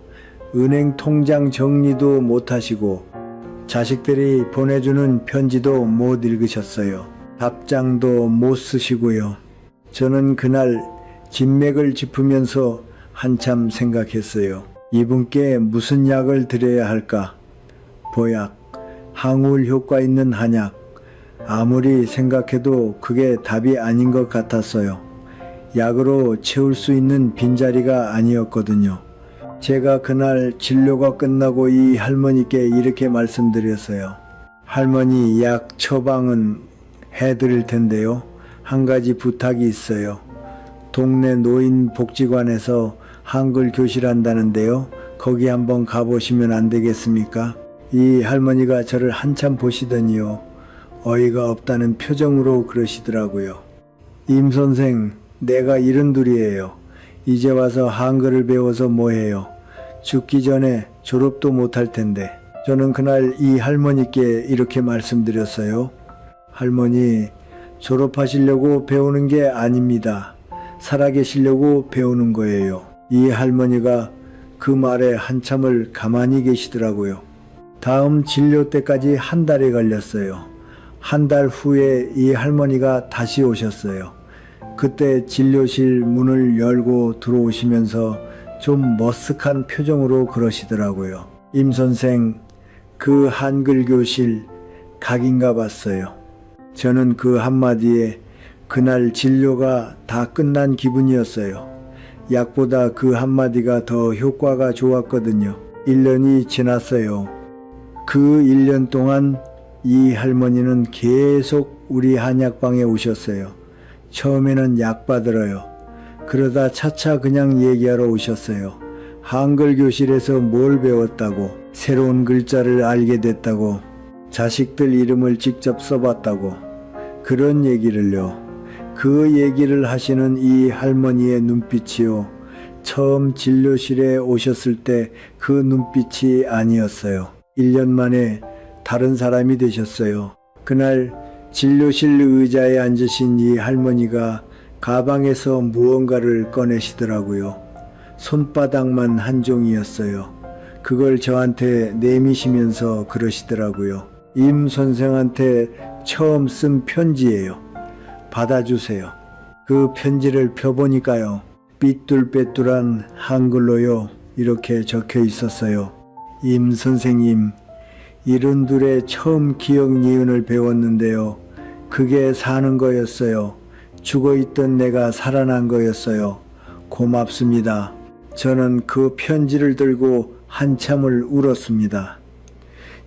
Speaker 1: 은행 통장 정리도 못 하시고 자식들이 보내주는 편지도 못 읽으셨어요. 답장도 못 쓰시고요. 저는 그날 진맥을 짚으면서 한참 생각했어요. 이분께 무슨 약을 드려야 할까? 보약, 항우울 효과 있는 한약. 아무리 생각해도 그게 답이 아닌 것 같았어요. 약으로 채울 수 있는 빈자리가 아니었거든요. 제가 그날 진료가 끝나고 이 할머니께 이렇게 말씀드렸어요. 할머니, 약 처방은 해드릴 텐데요. 한 가지 부탁이 있어요. 동네 노인복지관에서 한글 교실 한다는데요. 거기 한번 가보시면 안 되겠습니까? 이 할머니가 저를 한참 보시더니요. 어이가 없다는 표정으로 그러시더라고요. 임 선생, 내가 72이에요. 이제 와서 한글을 배워서 뭐해요? 죽기 전에 졸업도 못할 텐데. 저는 그날 이 할머니께 이렇게 말씀드렸어요. 할머니, 졸업하시려고 배우는 게 아닙니다. 살아계시려고 배우는 거예요. 이 할머니가 그 말에 한참을 가만히 계시더라고요. 다음 진료 때까지 한 달이 걸렸어요. 한 달 후에 이 할머니가 다시 오셨어요. 그때 진료실 문을 열고 들어오시면서 좀 머쓱한 표정으로 그러시더라고요. 임 선생, 그 한글 교실 각인가 봤어요. 저는 그 한마디에 그날 진료가 다 끝난 기분이었어요. 약보다 그 한마디가 더 효과가 좋았거든요. 1년이 지났어요. 그 1년 동안 이 할머니는 계속 우리 한약방에 오셨어요. 처음에는 약 받으러요. 그러다 차차 그냥 얘기하러 오셨어요. 한글 교실에서 뭘 배웠다고, 새로운 글자를 알게 됐다고, 자식들 이름을 직접 써봤다고, 그런 얘기를요. 그 얘기를 하시는 이 할머니의 눈빛이요. 처음 진료실에 오셨을 때 그 눈빛이 아니었어요. 1년 만에 다른 사람이 되셨어요. 그날 진료실 의자에 앉으신 이 할머니가 가방에서 무언가를 꺼내시더라고요. 손바닥만 한 종이었어요. 그걸 저한테 내미시면서 그러시더라고요. 임 선생한테 처음 쓴 편지예요. 받아주세요. 그 편지를 펴보니까요. 삐뚤빼뚤한 한글로요. 이렇게 적혀 있었어요. 임 선생님, 이른둘에 처음 기억 니은을 배웠는데요. 그게 사는 거였어요. 죽어있던 내가 살아난 거였어요. 고맙습니다. 저는 그 편지를 들고 한참을 울었습니다.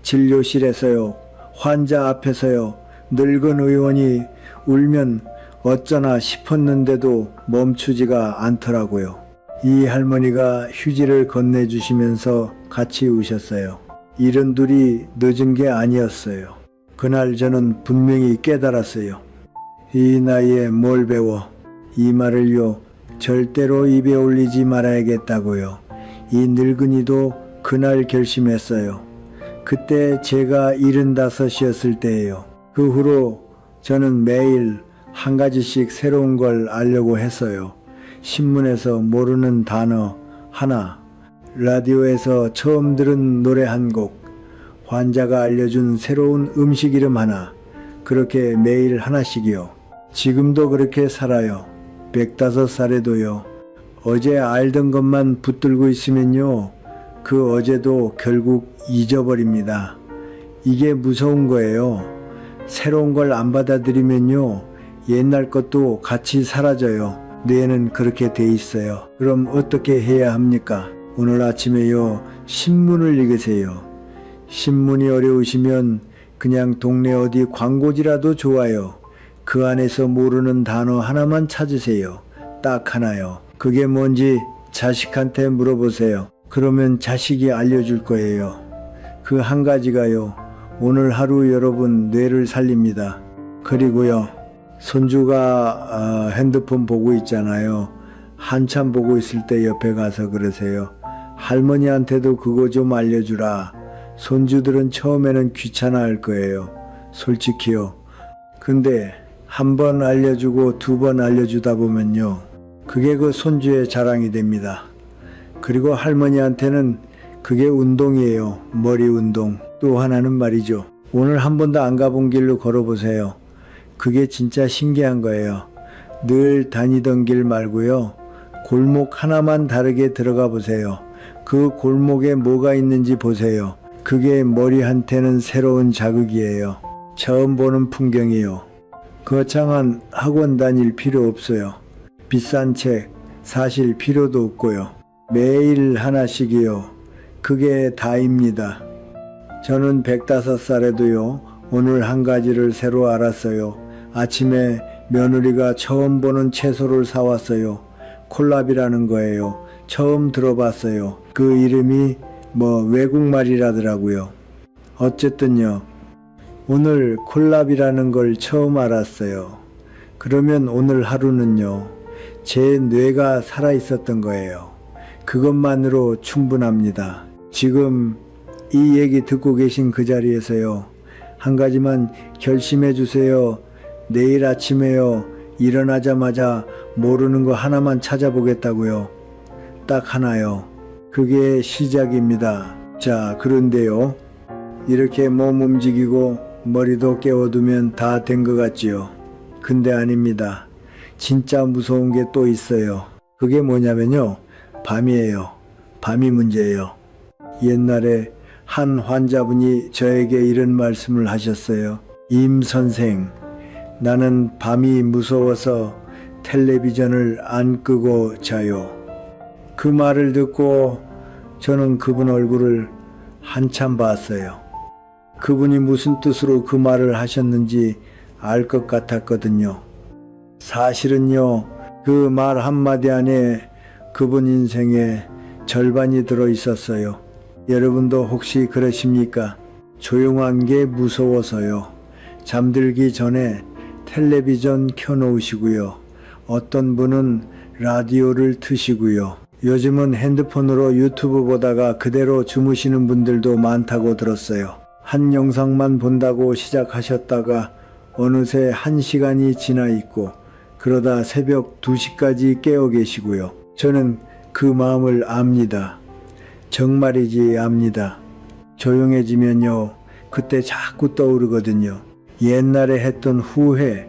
Speaker 1: 진료실에서요. 환자 앞에서요. 늙은 의원이 울면 어쩌나 싶었는데도 멈추지가 않더라고요. 이 할머니가 휴지를 건네주시면서 같이 우셨어요. 이른둘이 늦은 게 아니었어요. 그날 저는 분명히 깨달았어요. 이 나이에 뭘 배워? 이 말을요. 절대로 입에 올리지 말아야겠다고요. 이 늙은이도 그날 결심했어요. 그때 제가 75이었을 때예요. 그 후로 저는 매일 한 가지씩 새로운 걸 알려고 했어요. 신문에서 모르는 단어 하나, 라디오에서 처음 들은 노래 한 곡, 환자가 알려준 새로운 음식 이름 하나, 그렇게 매일 하나씩이요. 지금도 그렇게 살아요. 105살에도요. 어제 알던 것만 붙들고 있으면요. 그 어제도 결국 잊어버립니다. 이게 무서운 거예요. 새로운 걸 안 받아들이면요. 옛날 것도 같이 사라져요. 뇌는 그렇게 돼 있어요. 그럼 어떻게 해야 합니까? 오늘 아침에요. 신문을 읽으세요. 신문이 어려우시면 그냥 동네 어디 광고지라도 좋아요. 그 안에서 모르는 단어 하나만 찾으세요. 딱 하나요. 그게 뭔지 자식한테 물어보세요. 그러면 자식이 알려줄 거예요. 그 한 가지가요. 오늘 하루 여러분 뇌를 살립니다. 그리고요. 손주가 핸드폰 보고 있잖아요. 한참 보고 있을 때 옆에 가서 그러세요. 할머니한테도 그거 좀 알려주라. 손주들은 처음에는 귀찮아할 거예요. 솔직히요. 근데 한 번 알려주고 2번 알려주다 보면요. 그게 그 손주의 자랑이 됩니다. 그리고 할머니한테는 그게 운동이에요. 머리 운동. 또 하나는 말이죠. 오늘 한 번도 안 가본 길로 걸어보세요. 그게 진짜 신기한 거예요. 늘 다니던 길 말고요. 골목 하나만 다르게 들어가 보세요. 그 골목에 뭐가 있는지 보세요. 그게 머리한테는 새로운 자극이에요. 처음 보는 풍경이요. 거창한 학원 다닐 필요 없어요. 비싼 책 사실 필요도 없고요. 매일 하나씩이요. 그게 다입니다. 저는 105살에도요. 오늘 한 가지를 새로 알았어요. 아침에 며느리가 처음 보는 채소를 사왔어요. 콜라비라는 거예요. 처음 들어봤어요. 그 이름이 외국말이라더라고요. 어쨌든요. 오늘 콜라비라는 걸 처음 알았어요. 그러면 오늘 하루는요. 제 뇌가 살아있었던 거예요. 그것만으로 충분합니다. 지금 이 얘기 듣고 계신 그 자리에서요. 한 가지만 결심해 주세요. 내일 아침에요. 일어나자마자 모르는 거 하나만 찾아보겠다고요. 딱 하나요. 그게 시작입니다. 자, 그런데요. 이렇게 몸 움직이고 머리도 깨워두면 다 된 것 같지요. 근데 아닙니다. 진짜 무서운 게 또 있어요. 그게 뭐냐면요. 밤이에요. 밤이 문제예요. 옛날에 한 환자분이 저에게 이런 말씀을 하셨어요. 임 선생, 나는 밤이 무서워서 텔레비전을 안 끄고 자요. 그 말을 듣고 저는 그분 얼굴을 한참 봤어요. 그분이 무슨 뜻으로 그 말을 하셨는지 알 것 같았거든요. 사실은요, 그 말 한마디 안에 그분 인생의 절반이 들어 있었어요. 여러분도 혹시 그러십니까? 조용한 게 무서워서요. 잠들기 전에 텔레비전 켜놓으시고요. 어떤 분은 라디오를 트시고요. 요즘은 핸드폰으로 유튜브 보다가 그대로 주무시는 분들도 많다고 들었어요. 한 영상만 본다고 시작하셨다가 어느새 1시간이 지나 있고 그러다 새벽 2시까지 깨어 계시고요. 저는 그 마음을 압니다. 정말이지 압니다. 조용해지면요, 그때 자꾸 떠오르거든요. 옛날에 했던 후회,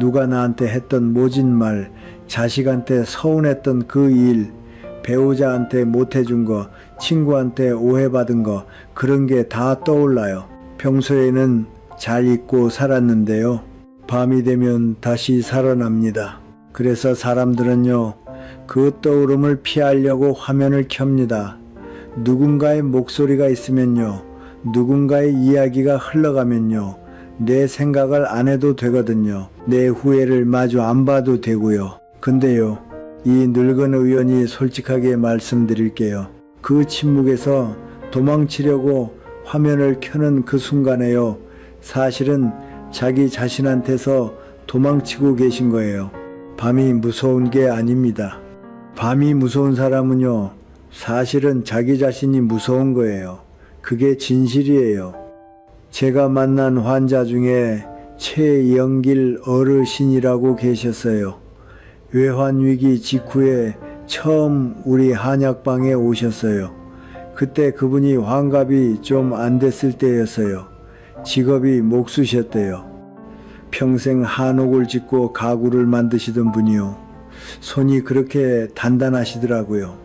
Speaker 1: 누가 나한테 했던 모진 말, 자식한테 서운했던 그 일, 배우자한테 못해준 거, 친구한테 오해받은 거, 그런 게 다 떠올라요. 평소에는 잘 잊고 살았는데요. 밤이 되면 다시 살아납니다. 그래서 사람들은요, 그 떠오름을 피하려고 화면을 켭니다. 누군가의 목소리가 있으면요, 누군가의 이야기가 흘러가면요, 내 생각을 안 해도 되거든요. 내 후회를 마주 안 봐도 되고요. 근데요, 이 늙은 의원이 솔직하게 말씀드릴게요. 그 침묵에서 도망치려고 화면을 켜는 그 순간에요, 사실은 자기 자신한테서 도망치고 계신 거예요. 밤이 무서운 게 아닙니다. 밤이 무서운 사람은요, 사실은 자기 자신이 무서운 거예요. 그게 진실이에요. 제가 만난 환자 중에 최영길 어르신이라고 계셨어요. 외환위기 직후에 처음 우리 한약방에 오셨어요. 그때 그분이 환갑이 좀 안 됐을 때였어요. 직업이 목수셨대요. 평생 한옥을 짓고 가구를 만드시던 분이요. 손이 그렇게 단단하시더라고요.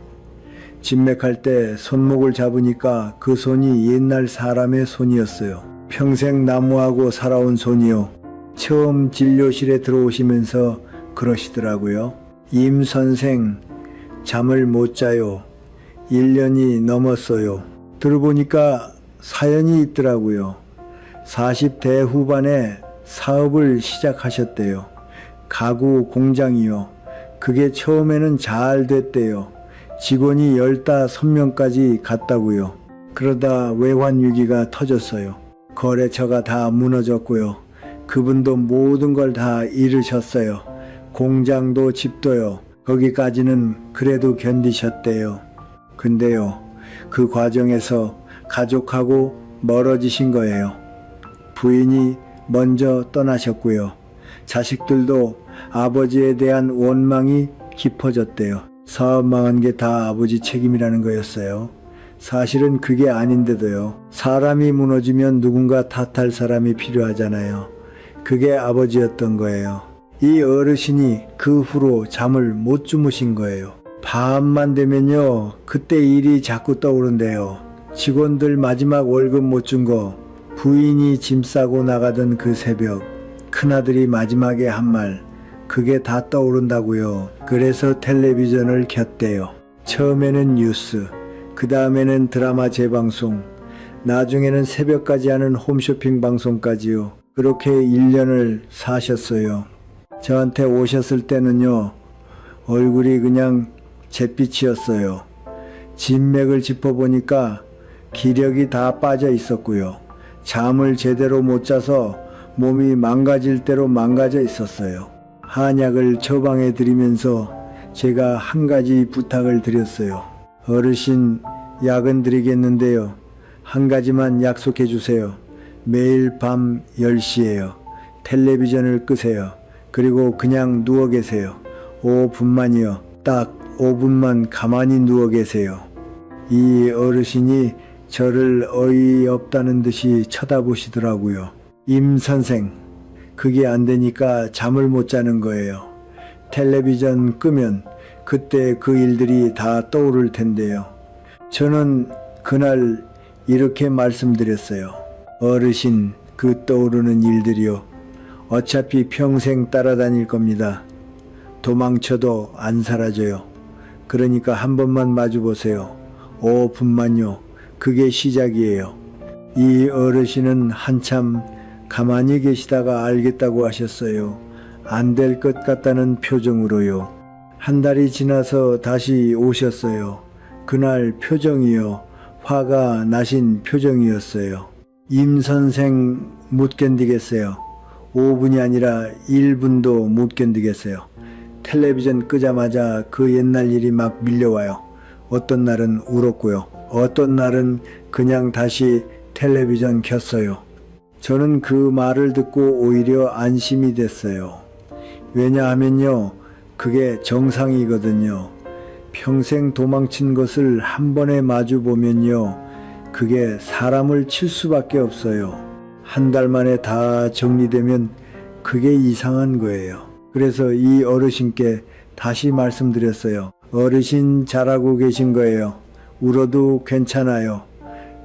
Speaker 1: 진맥할 때 손목을 잡으니까 그 손이 옛날 사람의 손이었어요. 평생 나무하고 살아온 손이요. 처음 진료실에 들어오시면서 그러시더라고요. 임 선생, 잠을 못 자요. 1년이 넘었어요. 들어보니까 사연이 있더라고요. 40대 후반에 사업을 시작하셨대요. 가구 공장이요. 그게 처음에는 잘 됐대요. 직원이 15명까지 갔다고요. 그러다 외환위기가 터졌어요. 거래처가 다 무너졌고요. 그분도 모든 걸 다 잃으셨어요. 공장도 집도요. 거기까지는 그래도 견디셨대요. 근데요, 그 과정에서 가족하고 멀어지신 거예요. 부인이 먼저 떠나셨고요. 자식들도 아버지에 대한 원망이 깊어졌대요. 사업 망한 게 다 아버지 책임이라는 거였어요. 사실은 그게 아닌데도요. 사람이 무너지면 누군가 탓할 사람이 필요하잖아요. 그게 아버지였던 거예요. 이 어르신이 그 후로 잠을 못 주무신 거예요. 밤만 되면요, 그때 일이 자꾸 떠오른대요. 직원들 마지막 월급 못 준 거, 부인이 짐 싸고 나가던 그 새벽, 큰아들이 마지막에 한 말, 그게 다 떠오른다고요. 그래서 텔레비전을 켰대요. 처음에는 뉴스, 그 다음에는 드라마 재방송, 나중에는 새벽까지 하는 홈쇼핑 방송까지요. 그렇게 1년을 사셨어요. 저한테 오셨을 때는요, 얼굴이 그냥 잿빛이었어요. 진맥을 짚어보니까 기력이 다 빠져 있었고요. 잠을 제대로 못 자서 몸이 망가질 대로 망가져 있었어요. 한약을 처방해 드리면서 제가 한 가지 부탁을 드렸어요. 어르신, 약은 드리겠는데요. 한 가지만 약속해 주세요. 매일 밤 10시에요. 텔레비전을 끄세요. 그리고 그냥 누워 계세요. 5분만이요. 딱 5분만 가만히 누워 계세요. 이 어르신이 저를 어이없다는 듯이 쳐다보시더라고요. 임 선생, 그게 안 되니까 잠을 못 자는 거예요. 텔레비전 끄면 그때 그 일들이 다 떠오를 텐데요. 저는 그날 이렇게 말씀드렸어요. 어르신, 그 떠오르는 일들이요. 어차피 평생 따라다닐 겁니다. 도망쳐도 안 사라져요. 그러니까 한 번만 마주 보세요. 5분만요. 그게 시작이에요. 이 어르신은 한참 가만히 계시다가 알겠다고 하셨어요. 안 될 것 같다는 표정으로요. 한 달이 지나서 다시 오셨어요. 그날 표정이요. 화가 나신 표정이었어요. 임 선생 못 견디겠어요. 5분이 아니라 1분도 못 견디겠어요. 텔레비전 끄자마자 그 옛날 일이 막 밀려와요. 어떤 날은 울었고요. 어떤 날은 그냥 다시 텔레비전 켰어요. 저는 그 말을 듣고 오히려 안심이 됐어요. 왜냐하면요, 그게 정상이거든요. 평생 도망친 것을 한 번에 마주 보면요, 그게 사람을 칠 수밖에 없어요. 한 달 만에 다 정리되면 그게 이상한 거예요. 그래서 이 어르신께 다시 말씀드렸어요. 어르신 잘하고 계신 거예요. 울어도 괜찮아요.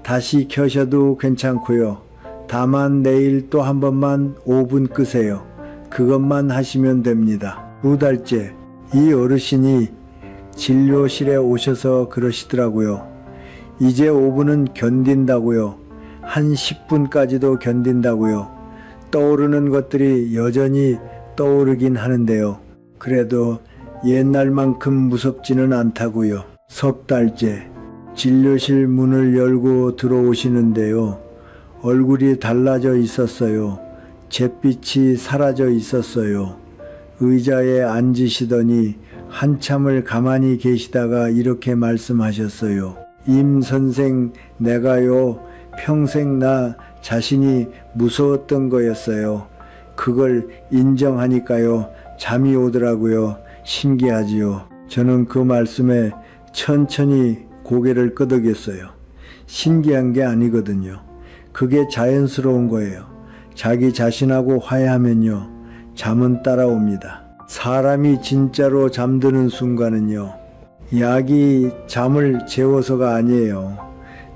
Speaker 1: 다시 켜셔도 괜찮고요. 다만 내일 또 한 번만 5분 끄세요. 그것만 하시면 됩니다. 2달째 이 어르신이 진료실에 오셔서 그러시더라고요. 이제 5분은 견딘다고요. 한 10분까지도 견딘다고요. 떠오르는 것들이 여전히 떠오르긴 하는데요. 그래도 옛날만큼 무섭지는 않다고요. 3달째 진료실 문을 열고 들어오시는데요. 얼굴이 달라져 있었어요. 잿빛이 사라져 있었어요. 의자에 앉으시더니 한참을 가만히 계시다가 이렇게 말씀하셨어요. 임 선생, 내가요, 평생 나 자신이 무서웠던 거였어요. 그걸 인정하니까요, 잠이 오더라고요. 신기하지요. 저는 그 말씀에 천천히 고개를 끄덕였어요. 신기한 게 아니거든요. 그게 자연스러운 거예요. 자기 자신하고 화해하면요, 잠은 따라옵니다. 사람이 진짜로 잠드는 순간은요, 약이 잠을 재워서가 아니에요.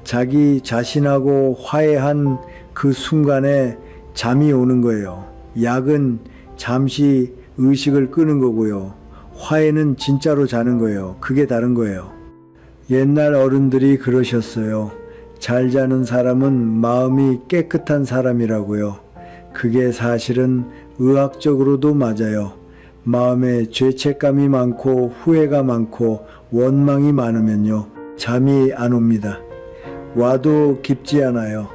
Speaker 1: 자기 자신하고 화해한 그 순간에 잠이 오는 거예요. 약은 잠시 의식을 끄는 거고요. 화해는 진짜로 자는 거예요. 그게 다른 거예요. 옛날 어른들이 그러셨어요. 잘 자는 사람은 마음이 깨끗한 사람이라고요. 그게 사실은 의학적으로도 맞아요. 마음에 죄책감이 많고 후회가 많고 원망이 많으면요, 잠이 안 옵니다. 와도 깊지 않아요.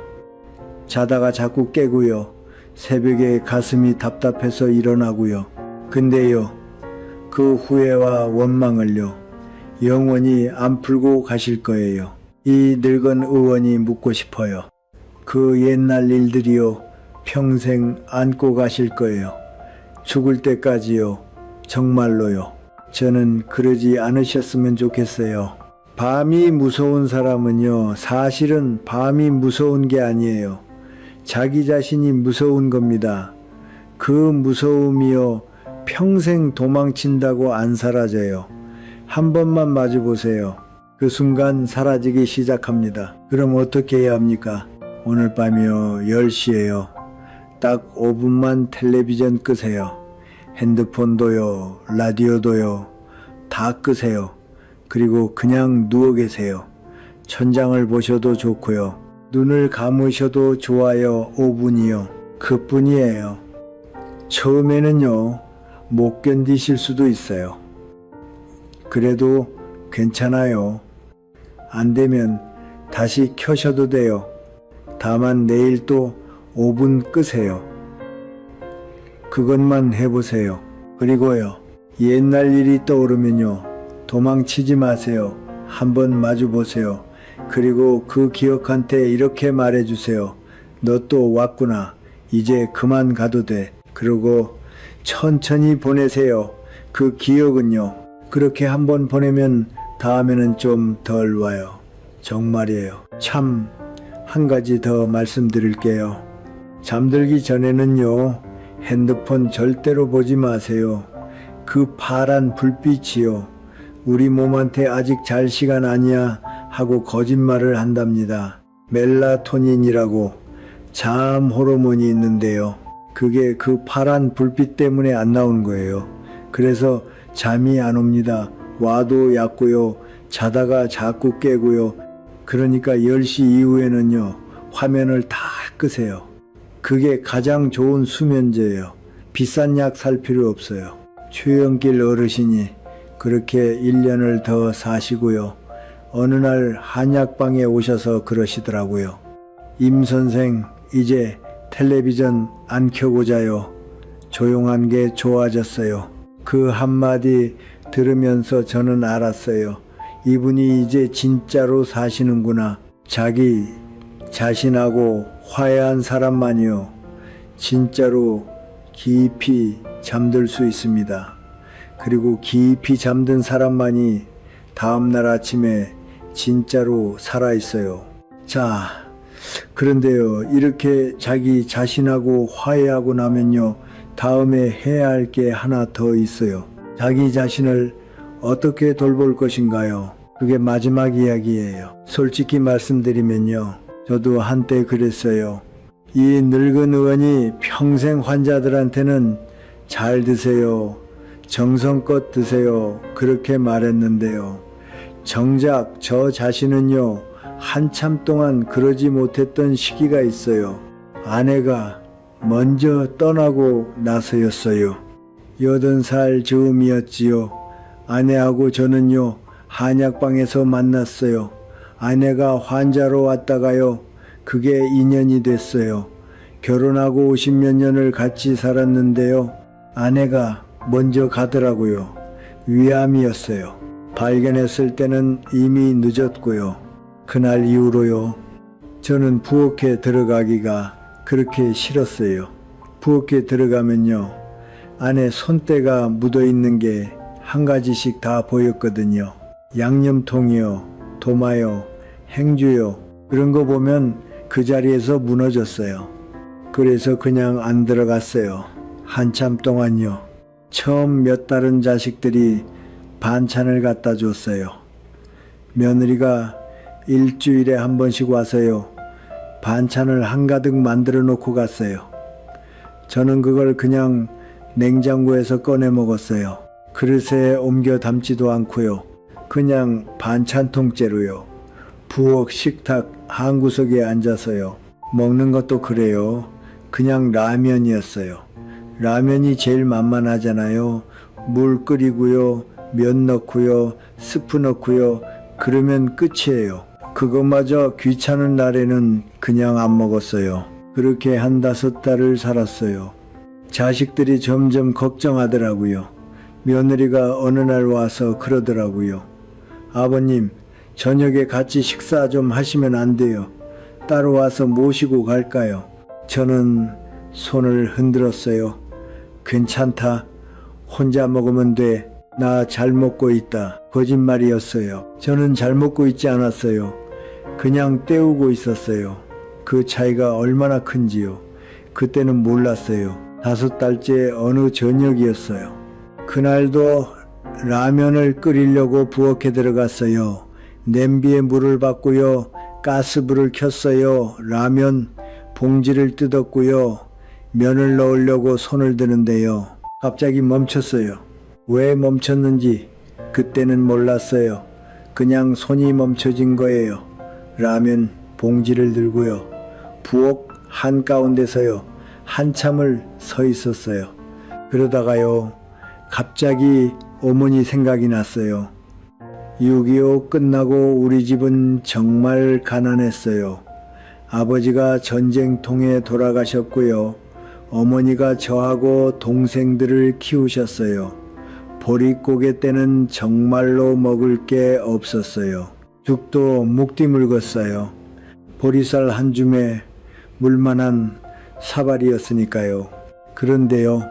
Speaker 1: 자다가 자꾸 깨고요. 새벽에 가슴이 답답해서 일어나고요. 근데요, 그 후회와 원망을요, 영원히 안 풀고 가실 거예요. 이 늙은 의원이 묻고 싶어요. 그 옛날 일들이요, 평생 안고 가실 거예요. 죽을 때까지요. 정말로요. 저는 그러지 않으셨으면 좋겠어요. 밤이 무서운 사람은요, 사실은 밤이 무서운 게 아니에요. 자기 자신이 무서운 겁니다. 그 무서움이요, 평생 도망친다고 안 사라져요. 한 번만 마주 보세요. 그 순간 사라지기 시작합니다. 그럼 어떻게 해야 합니까? 오늘 밤이요, 10시에요. 딱 5분만 텔레비전 끄세요. 핸드폰도요, 라디오도요, 다 끄세요. 그리고 그냥 누워 계세요. 천장을 보셔도 좋고요. 눈을 감으셔도 좋아요. 5분이요. 그뿐이에요. 처음에는요, 못 견디실 수도 있어요. 그래도 괜찮아요. 안 되면 다시 켜셔도 돼요. 다만 내일 또 5분 끄세요. 그것만 해보세요. 그리고요, 옛날 일이 떠오르면요, 도망치지 마세요. 한번 마주 보세요. 그리고 그 기억한테 이렇게 말해주세요. 너 또 왔구나. 이제 그만 가도 돼. 그리고 천천히 보내세요. 그 기억은요, 그렇게 한번 보내면 다음에는 좀 덜 와요. 정말이에요. 참, 한 가지 더 말씀드릴게요. 잠들기 전에는요, 핸드폰 절대로 보지 마세요. 그 파란 불빛이요, 우리 몸한테 아직 잘 시간 아니야 하고 거짓말을 한답니다. 멜라토닌이라고 잠 호르몬이 있는데요. 그게 그 파란 불빛 때문에 안 나오는 거예요. 그래서 잠이 안 옵니다. 와도 얕고요. 자다가 자꾸 깨고요. 그러니까 10시 이후에는요. 화면을 다 끄세요. 그게 가장 좋은 수면제예요. 비싼 약 살 필요 없어요. 최영길 어르신이 그렇게 1년을 더 사시고요. 어느 날 한약방에 오셔서 그러시더라고요. 임 선생, 이제 텔레비전 안 켜고 자요. 조용한 게 좋아졌어요. 그 한마디 들으면서 저는 알았어요. 이분이 이제 진짜로 사시는구나. 자기 자신하고 화해한 사람만이요. 진짜로 깊이 잠들 수 있습니다. 그리고 깊이 잠든 사람만이 다음날 아침에 진짜로 살아있어요. 자, 그런데요. 이렇게 자기 자신하고 화해하고 나면요. 다음에 해야 할 게 하나 더 있어요. 자기 자신을 어떻게 돌볼 것인가요? 그게 마지막 이야기예요. 솔직히 말씀드리면요. 저도 한때 그랬어요. 이 늙은 의원이 평생 환자들한테는 잘 드세요. 정성껏 드세요. 그렇게 말했는데요. 정작 저 자신은요. 한참 동안 그러지 못했던 시기가 있어요. 아내가 먼저 떠나고 나서였어요. 80살 즈음이었지요. 아내하고 저는요. 한약방에서 만났어요. 아내가 환자로 왔다가요. 그게 2년이 됐어요. 결혼하고 50몇 년을 같이 살았는데요. 아내가 먼저 가더라고요. 위암이었어요. 발견했을 때는 이미 늦었고요. 그날 이후로요. 저는 부엌에 들어가기가 그렇게 싫었어요. 부엌에 들어가면요. 안에 손때가 묻어있는 게 한 가지씩 다 보였거든요. 양념통이요, 도마요, 행주요. 그런 거 보면 그 자리에서 무너졌어요. 그래서 그냥 안 들어갔어요. 한참 동안요. 처음 몇 달은 자식들이 반찬을 갖다 줬어요. 며느리가 일주일에 한 번씩 와서요. 반찬을 한가득 만들어 놓고 갔어요. 저는 그걸 그냥 냉장고에서 꺼내 먹었어요. 그릇에 옮겨 담지도 않고요. 그냥 반찬통째로요. 부엌 식탁 한 구석에 앉아서요. 먹는 것도 그래요. 그냥 라면이었어요. 라면이 제일 만만하잖아요. 물 끓이고요. 면 넣고요. 스프 넣고요. 그러면 끝이에요. 그것마저 귀찮은 날에는 그냥 안 먹었어요. 그렇게 1~5달을 살았어요. 자식들이 점점 걱정하더라고요. 며느리가 어느 날 와서 그러더라고요. 아버님, 저녁에 같이 식사 좀 하시면 안 돼요. 따로 와서 모시고 갈까요? 저는 손을 흔들었어요. 괜찮다. 혼자 먹으면 돼. 나 잘 먹고 있다. 거짓말이었어요. 저는 잘 먹고 있지 않았어요. 그냥 때우고 있었어요. 그 차이가 얼마나 큰지요. 그때는 몰랐어요. 5달째 어느 저녁이었어요. 그날도 라면을 끓이려고 부엌에 들어갔어요. 냄비에 물을 받고요. 가스불을 켰어요. 라면 봉지를 뜯었고요. 면을 넣으려고 손을 드는데요. 갑자기 멈췄어요. 왜 멈췄는지 그때는 몰랐어요. 그냥 손이 멈춰진 거예요. 라면 봉지를 들고요. 부엌 한가운데서요. 한참을 서 있었어요. 그러다가요. 갑자기 어머니 생각이 났어요. 6.25 끝나고 우리 집은 정말 가난했어요. 아버지가 전쟁통에 돌아가셨고요. 어머니가 저하고 동생들을 키우셨어요. 보릿고개 때는 정말로 먹을 게 없었어요. 죽도 묵디 묽었어요. 보리쌀 한 줌에 물만한 사발이었으니까요. 그런데요.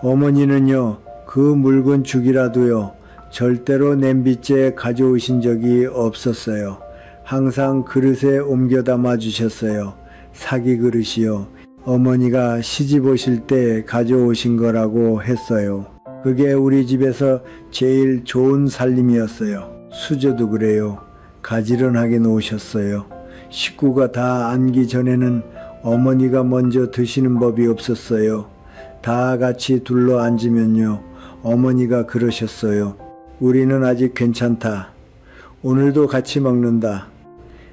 Speaker 1: 어머니는요. 그 묽은 죽이라도요. 절대로 냄비째 가져오신 적이 없었어요. 항상 그릇에 옮겨 담아 주셨어요. 사기 그릇이요. 어머니가 시집 오실 때 가져오신 거라고 했어요. 그게 우리 집에서 제일 좋은 살림이었어요. 수저도 그래요. 가지런하게 놓으셨어요. 식구가 다 앉기 전에는 어머니가 먼저 드시는 법이 없었어요. 다 같이 둘러 앉으면요. 어머니가 그러셨어요. 우리는 아직 괜찮다. 오늘도 같이 먹는다.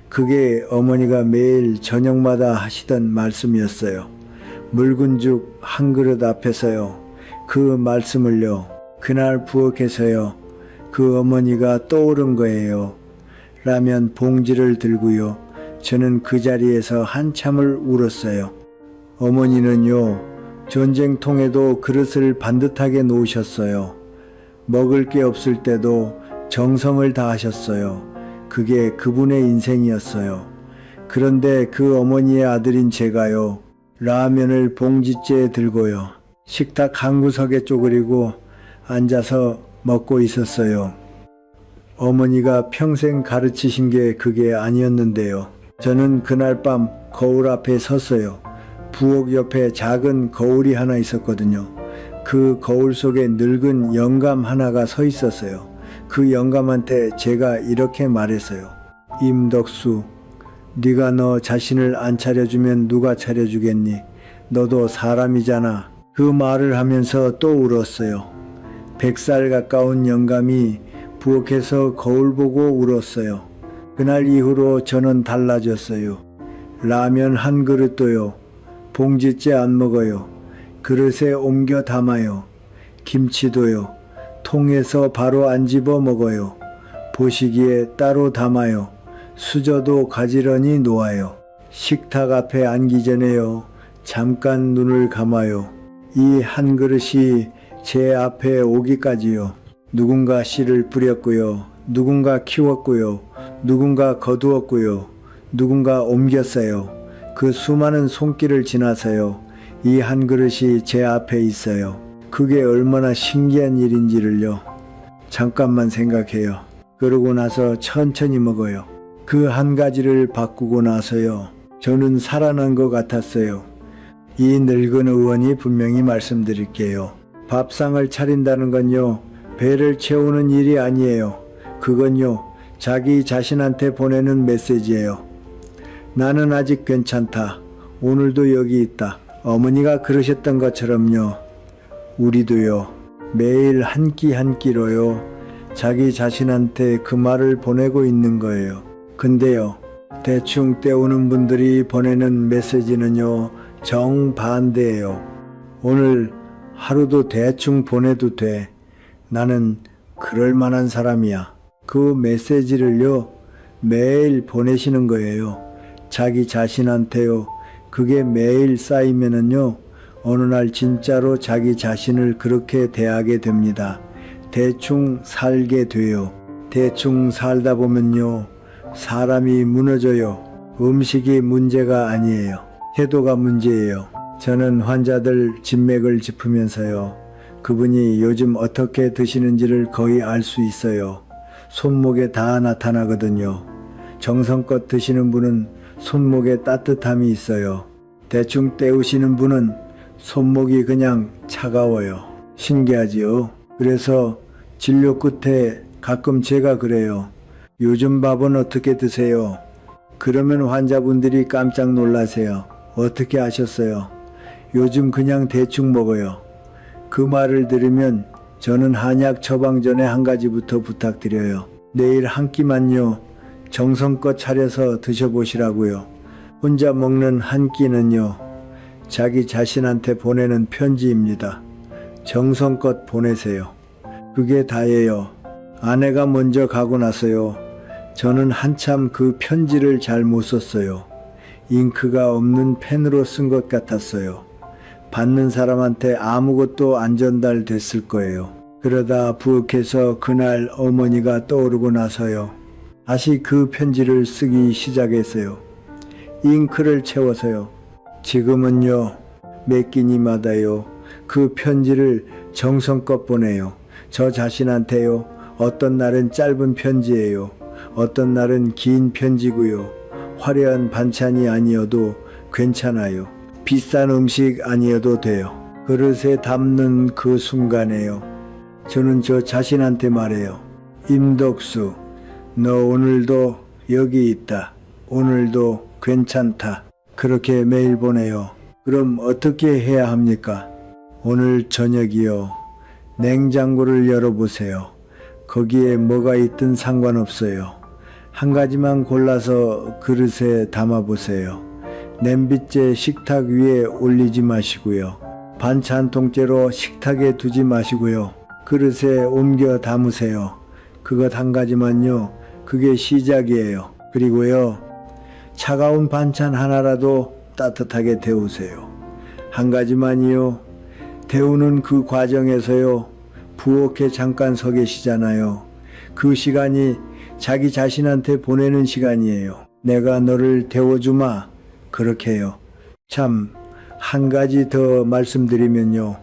Speaker 1: 그게 어머니가 매일 저녁마다 하시던 말씀이었어요. 묽은 죽 한 그릇 앞에서요. 그 말씀을요. 그날 부엌에서요. 그 어머니가 떠오른 거예요. 라면 봉지를 들고요. 저는 그 자리에서 한참을 울었어요. 어머니는요. 전쟁통에도 그릇을 반듯하게 놓으셨어요. 먹을 게 없을 때도 정성을 다하셨어요. 그게 그분의 인생이었어요. 그런데 그 어머니의 아들인 제가요. 라면을 봉지째에 들고요. 식탁 한 구석에 쪼그리고 앉아서 먹고 있었어요. 어머니가 평생 가르치신 게 그게 아니었는데요. 저는 그날 밤 거울 앞에 섰어요. 부엌 옆에 작은 거울이 하나 있었거든요. 그 거울 속에 늙은 영감 하나가 서 있었어요. 그 영감한테 제가 이렇게 말했어요. 임덕수, 네가 너 자신을 안 차려주면 누가 차려주겠니? 너도 사람이잖아. 그 말을 하면서 또 울었어요. 100살 가까운 영감이 부엌에서 거울 보고 울었어요. 그날 이후로 저는 달라졌어요. 라면 한 그릇도요. 봉지째 안 먹어요. 그릇에 옮겨 담아요. 김치도요. 통에서 바로 안 집어 먹어요. 보시기에 따로 담아요. 수저도 가지런히 놓아요. 식탁 앞에 앉기 전에요. 잠깐 눈을 감아요. 이 한 그릇이 제 앞에 오기까지요. 누군가 씨를 뿌렸고요. 누군가 키웠고요. 누군가 거두었고요. 누군가 옮겼어요. 그 수많은 손길을 지나서요. 이 한 그릇이 제 앞에 있어요. 그게 얼마나 신기한 일인지를요. 잠깐만 생각해요. 그러고 나서 천천히 먹어요. 그 한 가지를 바꾸고 나서요. 저는 살아난 것 같았어요. 이 늙은 의원이 분명히 말씀드릴게요. 밥상을 차린다는 건요. 배를 채우는 일이 아니에요. 그건요. 자기 자신한테 보내는 메시지예요. 나는 아직 괜찮다. 오늘도 여기 있다. 어머니가 그러셨던 것처럼요. 우리도요. 매일 한 끼 한 끼로요. 자기 자신한테 그 말을 보내고 있는 거예요. 근데요. 대충 때우는 분들이 보내는 메시지는요. 정반대예요. 오늘 하루도 대충 보내도 돼. 나는 그럴 만한 사람이야. 그 메시지를요. 매일 보내시는 거예요. 자기 자신한테요. 그게 매일 쌓이면은요. 어느 날 진짜로 자기 자신을 그렇게 대하게 됩니다. 대충 살게 돼요. 대충 살다 보면요. 사람이 무너져요. 음식이 문제가 아니에요. 태도가 문제예요. 저는 환자들 진맥을 짚으면서요. 그분이 요즘 어떻게 드시는지를 거의 알 수 있어요. 손목에 다 나타나거든요. 정성껏 드시는 분은 손목에 따뜻함이 있어요. 대충 때우시는 분은 손목이 그냥 차가워요. 신기하지요? 그래서 진료 끝에 가끔 제가 그래요. 요즘 밥은 어떻게 드세요? 그러면 환자분들이 깜짝 놀라세요. 어떻게 아셨어요? 요즘 그냥 대충 먹어요. 그 말을 들으면 저는 한약 처방 전에 한 가지부터 부탁드려요. 내일 한 끼만요. 정성껏 차려서 드셔보시라고요. 혼자 먹는 한 끼는요. 자기 자신한테 보내는 편지입니다. 정성껏 보내세요. 그게 다예요. 아내가 먼저 가고 나서요. 저는 한참 그 편지를 잘 못 썼어요. 잉크가 없는 펜으로 쓴 것 같았어요. 받는 사람한테 아무것도 안 전달됐을 거예요. 그러다 부엌에서 그날 어머니가 떠오르고 나서요. 다시 그 편지를 쓰기 시작했어요. 잉크를 채워서요. 지금은요. 몇 끼니마다요. 그 편지를 정성껏 보내요. 저 자신한테요. 어떤 날은 짧은 편지예요. 어떤 날은 긴 편지고요. 화려한 반찬이 아니어도 괜찮아요. 비싼 음식 아니어도 돼요. 그릇에 담는 그 순간에요. 저는 저 자신한테 말해요. 임덕수, 너 오늘도 여기 있다. 오늘도 괜찮다. 그렇게 매일 보내요. 그럼 어떻게 해야 합니까? 오늘 저녁이요. 냉장고를 열어보세요. 거기에 뭐가 있든 상관없어요. 한 가지만 골라서 그릇에 담아보세요. 냄비째 식탁 위에 올리지 마시고요. 반찬 통째로 식탁에 두지 마시고요. 그릇에 옮겨 담으세요. 그것 한 가지만요. 그게 시작이에요. 그리고요. 차가운 반찬 하나라도 따뜻하게 데우세요. 한 가지만이요. 데우는 그 과정에서요. 부엌에 잠깐 서 계시잖아요. 그 시간이 자기 자신한테 보내는 시간이에요. 내가 너를 데워주마. 그렇게요. 참, 한 가지 더 말씀드리면요.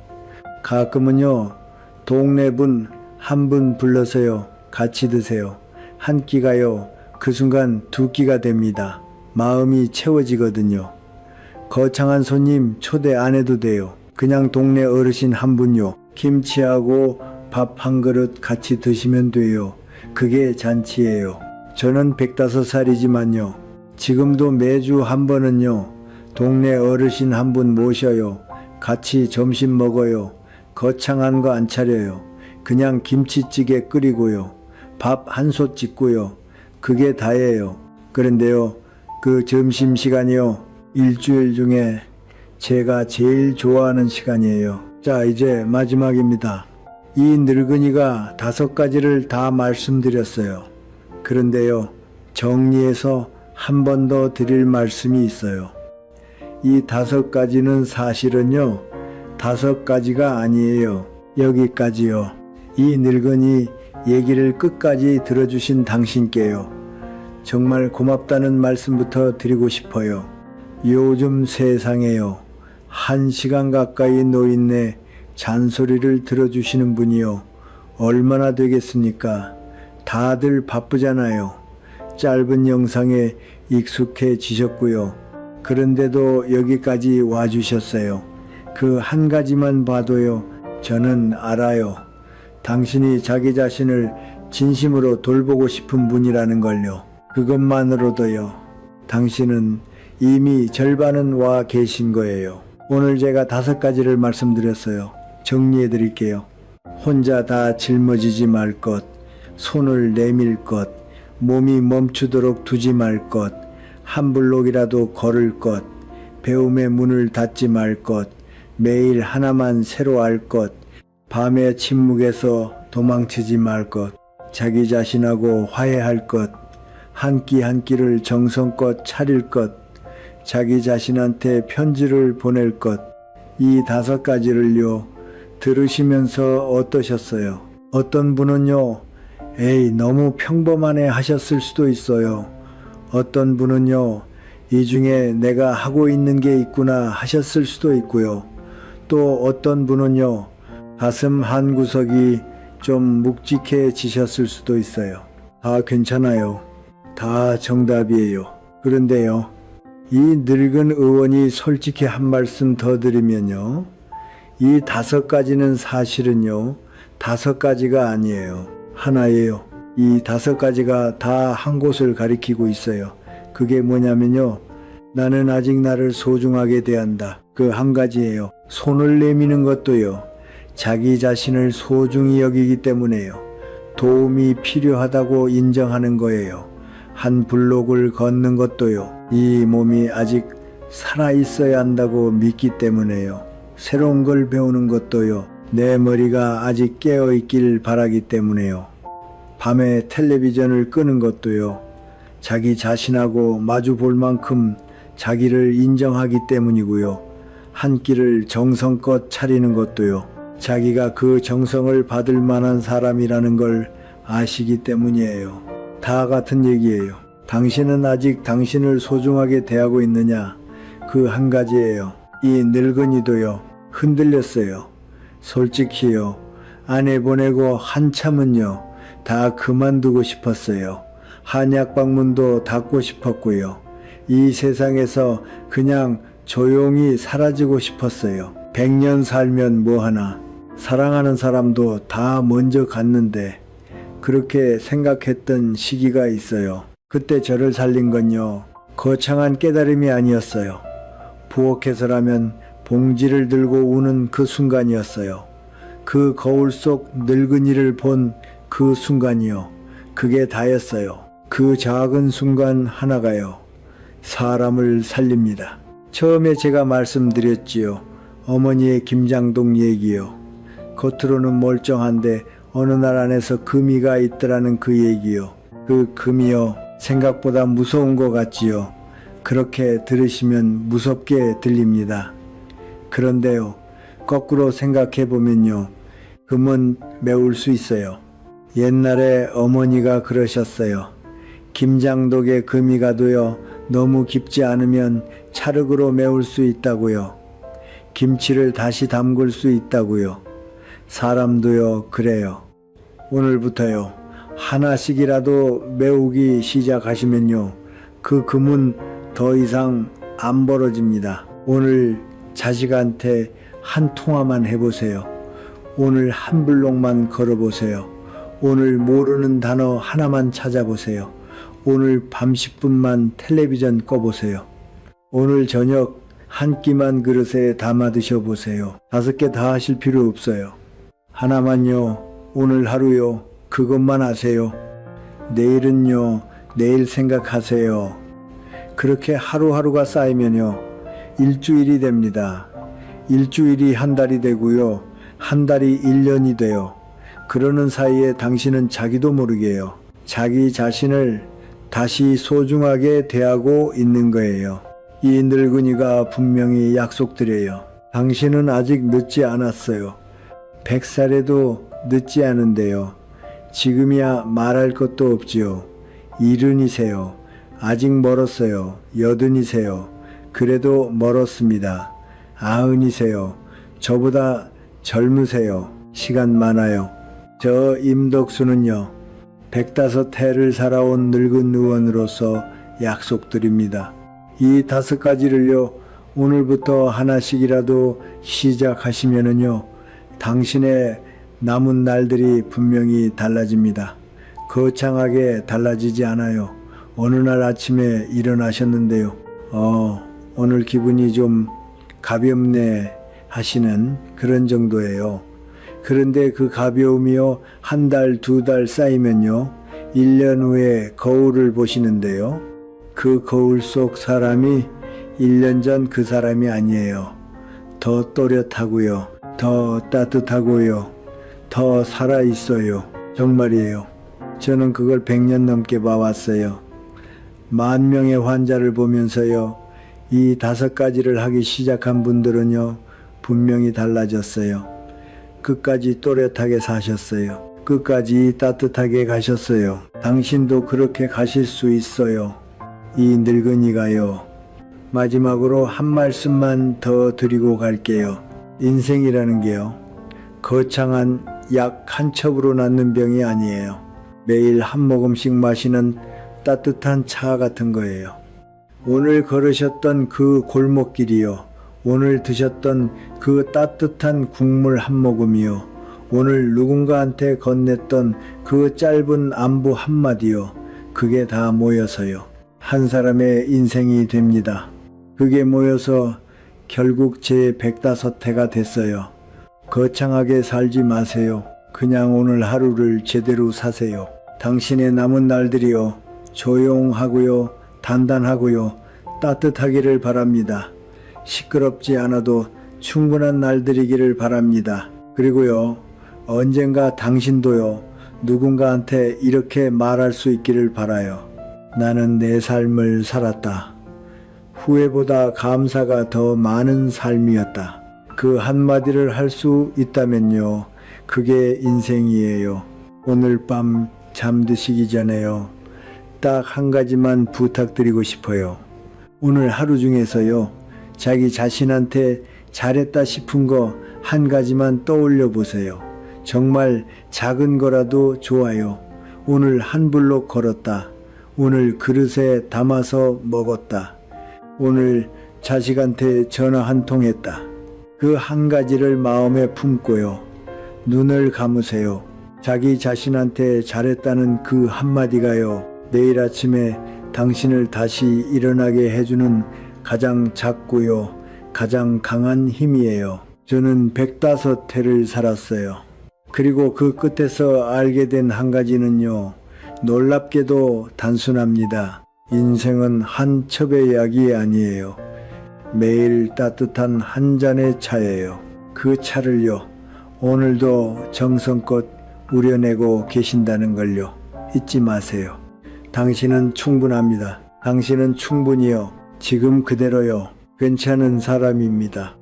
Speaker 1: 가끔은요. 동네 분 한 분 불러서요. 같이 드세요. 한 끼가요. 그 순간 두 끼가 됩니다. 마음이 채워지거든요. 거창한 손님 초대 안 해도 돼요. 그냥 동네 어르신 한 분요. 김치하고 밥 한 그릇 같이 드시면 돼요. 그게 잔치예요. 저는 105살이지만요. 지금도 매주 한 번은요. 동네 어르신 한 분 모셔요. 같이 점심 먹어요. 거창한 거 안 차려요. 그냥 김치찌개 끓이고요. 밥 한 솥 짓고요. 그게 다예요. 그런데요. 그 점심시간이요. 일주일 중에 제가 제일 좋아하는 시간이에요. 자, 이제 마지막입니다. 이 늙은이가 5가지를 다 말씀드렸어요. 그런데요. 정리해서 한 번 더 드릴 말씀이 있어요. 이 5가지는 사실은요. 5가지가 아니에요. 여기까지요. 이 늙은이 얘기를 끝까지 들어주신 당신께요. 정말 고맙다는 말씀부터 드리고 싶어요. 요즘 세상에요. 1시간 가까이 노인네 잔소리를 들어주시는 분이요. 얼마나 되겠습니까? 다들 바쁘잖아요. 짧은 영상에 익숙해지셨고요. 그런데도 여기까지 와주셨어요. 그 한 가지만 봐도요. 저는 알아요. 당신이 자기 자신을 진심으로 돌보고 싶은 분이라는 걸요. 그것만으로도요. 당신은 이미 절반은 와 계신 거예요. 오늘 제가 5가지를 말씀드렸어요. 정리해 드릴게요. 혼자 다 짊어지지 말 것, 손을 내밀 것, 몸이 멈추도록 두지 말 것, 한 블록이라도 걸을 것, 배움의 문을 닫지 말 것, 매일 하나만 새로 알 것, 밤의 침묵에서 도망치지 말 것, 자기 자신하고 화해할 것, 한 끼 한 끼를 정성껏 차릴 것, 자기 자신한테 편지를 보낼 것, 이 5가지를요, 들으시면서 어떠셨어요? 어떤 분은요, 에이, 너무 평범하네 하셨을 수도 있어요. 어떤 분은요, 이 중에 내가 하고 있는 게 있구나 하셨을 수도 있고요. 또 어떤 분은요, 가슴 한 구석이 좀 묵직해지셨을 수도 있어요. 다 괜찮아요. 다 정답이에요. 그런데요, 이 늙은 의원이 솔직히 한 말씀 더 드리면요. 이 5가지는 사실은요, 5가지가 아니에요. 하나예요. 이 5가지가 다 한 곳을 가리키고 있어요. 그게 뭐냐면요. 나는 아직 나를 소중하게 대한다. 그 한 가지예요. 손을 내미는 것도요. 자기 자신을 소중히 여기기 때문에요. 도움이 필요하다고 인정하는 거예요. 한 블록을 걷는 것도요. 이 몸이 아직 살아있어야 한다고 믿기 때문에요. 새로운 걸 배우는 것도요. 내 머리가 아직 깨어있길 바라기 때문에요. 밤에 텔레비전을 끄는 것도요. 자기 자신하고 마주 볼 만큼 자기를 인정하기 때문이고요. 한 끼를 정성껏 차리는 것도요. 자기가 그 정성을 받을 만한 사람이라는 걸 아시기 때문이에요. 다 같은 얘기예요. 당신은 아직 당신을 소중하게 대하고 있느냐? 그 한 가지예요. 이 늙은이도요. 흔들렸어요. 솔직히요. 아내 보내고 한참은요. 다 그만두고 싶었어요. 한약 방문도 닫고 싶었고요. 이 세상에서 그냥 조용히 사라지고 싶었어요. 100년 살면 뭐하나. 사랑하는 사람도 다 먼저 갔는데 그렇게 생각했던 시기가 있어요. 그때 저를 살린 건요. 거창한 깨달음이 아니었어요. 부엌에서라면 봉지를 들고 우는 그 순간이었어요. 그 거울 속 늙은이를 본 그 순간이요. 그게 다였어요. 그 작은 순간 하나가요. 사람을 살립니다. 처음에 제가 말씀드렸지요. 어머니의 김장동 얘기요. 겉으로는 멀쩡한데 어느 날 안에서 금이가 있더라는 그 얘기요. 그 금이요. 생각보다 무서운 것 같지요. 그렇게 들으시면 무섭게 들립니다. 그런데요. 거꾸로 생각해 보면요. 금은 메울 수 있어요. 옛날에 어머니가 그러셨어요. 김장독에 금이 가도요. 너무 깊지 않으면 찰흙으로 메울 수 있다고요. 김치를 다시 담글 수 있다고요. 사람도요. 그래요. 오늘부터요. 하나씩이라도 메우기 시작하시면요. 그 금은 더 이상 안 벌어집니다. 오늘 자식한테 한 통화만 해보세요. 오늘 한 블록만 걸어보세요. 오늘 모르는 단어 하나만 찾아보세요. 오늘 밤 10분만 텔레비전 꺼보세요. 오늘 저녁 한 끼만 그릇에 담아 드셔보세요. 5개 다 하실 필요 없어요. 하나만요. 오늘 하루요. 그것만 하세요. 내일은요. 내일 생각하세요. 그렇게 하루하루가 쌓이면요. 일주일이 됩니다. 일주일이 한 달이 되고요. 한 달이 1년이 돼요. 그러는 사이에 당신은 자기도 모르게요. 자기 자신을 다시 소중하게 대하고 있는 거예요. 이 늙은이가 분명히 약속드려요. 당신은 아직 늦지 않았어요. 100살에도 늦지 않은데요. 지금이야 말할 것도 없지요. 70이세요. 아직 멀었어요. 80이세요. 그래도 멀었습니다. 90이세요. 저보다 젊으세요. 시간 많아요. 저 임덕수는요. 105해를 살아온 늙은 의원으로서 약속드립니다. 이 5가지를요. 오늘부터 하나씩이라도 시작하시면은요. 당신의 남은 날들이 분명히 달라집니다. 거창하게 달라지지 않아요. 어느 날 아침에 일어나셨는데요. 오늘 기분이 좀 가볍네 하시는 그런 정도예요. 그런데 그 가벼움이요. 한 달, 2달 쌓이면요. 1년 후에 거울을 보시는데요. 그 거울 속 사람이 1년 전 그 사람이 아니에요. 더 또렷하고요. 더 따뜻하고요. 더 살아있어요. 정말이에요. 저는 그걸 100년 넘게 봐왔어요. 10,000명의 환자를 보면서요. 이 5가지를 하기 시작한 분들은요. 분명히 달라졌어요. 끝까지 또렷하게 사셨어요. 끝까지 따뜻하게 가셨어요. 당신도 그렇게 가실 수 있어요. 이 늙은이가요. 마지막으로 한 말씀만 더 드리고 갈게요. 인생이라는 게요. 거창한 약 한 첩으로 낫는 병이 아니에요. 매일 한 모금씩 마시는 따뜻한 차 같은 거예요. 오늘 걸으셨던 그 골목길이요. 오늘 드셨던 그 따뜻한 국물 한 모금이요. 오늘 누군가한테 건넸던 그 짧은 안부 한마디요. 그게 다 모여서요. 한 사람의 인생이 됩니다. 그게 모여서 결국 제 105해가 됐어요. 거창하게 살지 마세요. 그냥 오늘 하루를 제대로 사세요. 당신의 남은 날들이요. 조용하고요. 단단하고요. 따뜻하기를 바랍니다. 시끄럽지 않아도 충분한 날들이기를 바랍니다. 그리고요. 언젠가 당신도요. 누군가한테 이렇게 말할 수 있기를 바라요. 나는 내 삶을 살았다. 후회보다 감사가 더 많은 삶이었다. 그 한마디를 할 수 있다면요. 그게 인생이에요. 오늘 밤 잠드시기 전에요. 딱 한 가지만 부탁드리고 싶어요. 오늘 하루 중에서요. 자기 자신한테 잘했다 싶은 거 한 가지만 떠올려 보세요. 정말 작은 거라도 좋아요. 오늘 한 블록 걸었다. 오늘 그릇에 담아서 먹었다. 오늘 자식한테 전화 한 통 했다. 그 한 가지를 마음에 품고요. 눈을 감으세요. 자기 자신한테 잘했다는 그 한마디가요. 내일 아침에 당신을 다시 일어나게 해주는 가장 작고요. 가장 강한 힘이에요. 저는 105해를 살았어요. 그리고 그 끝에서 알게 된 한 가지는요. 놀랍게도 단순합니다. 인생은 한 첩의 약이 아니에요. 매일 따뜻한 한 잔의 차예요. 그 차를요. 오늘도 정성껏 우려내고 계신다는 걸요. 잊지 마세요. 당신은 충분합니다. 당신은 충분히요. 지금 그대로요. 괜찮은 사람입니다.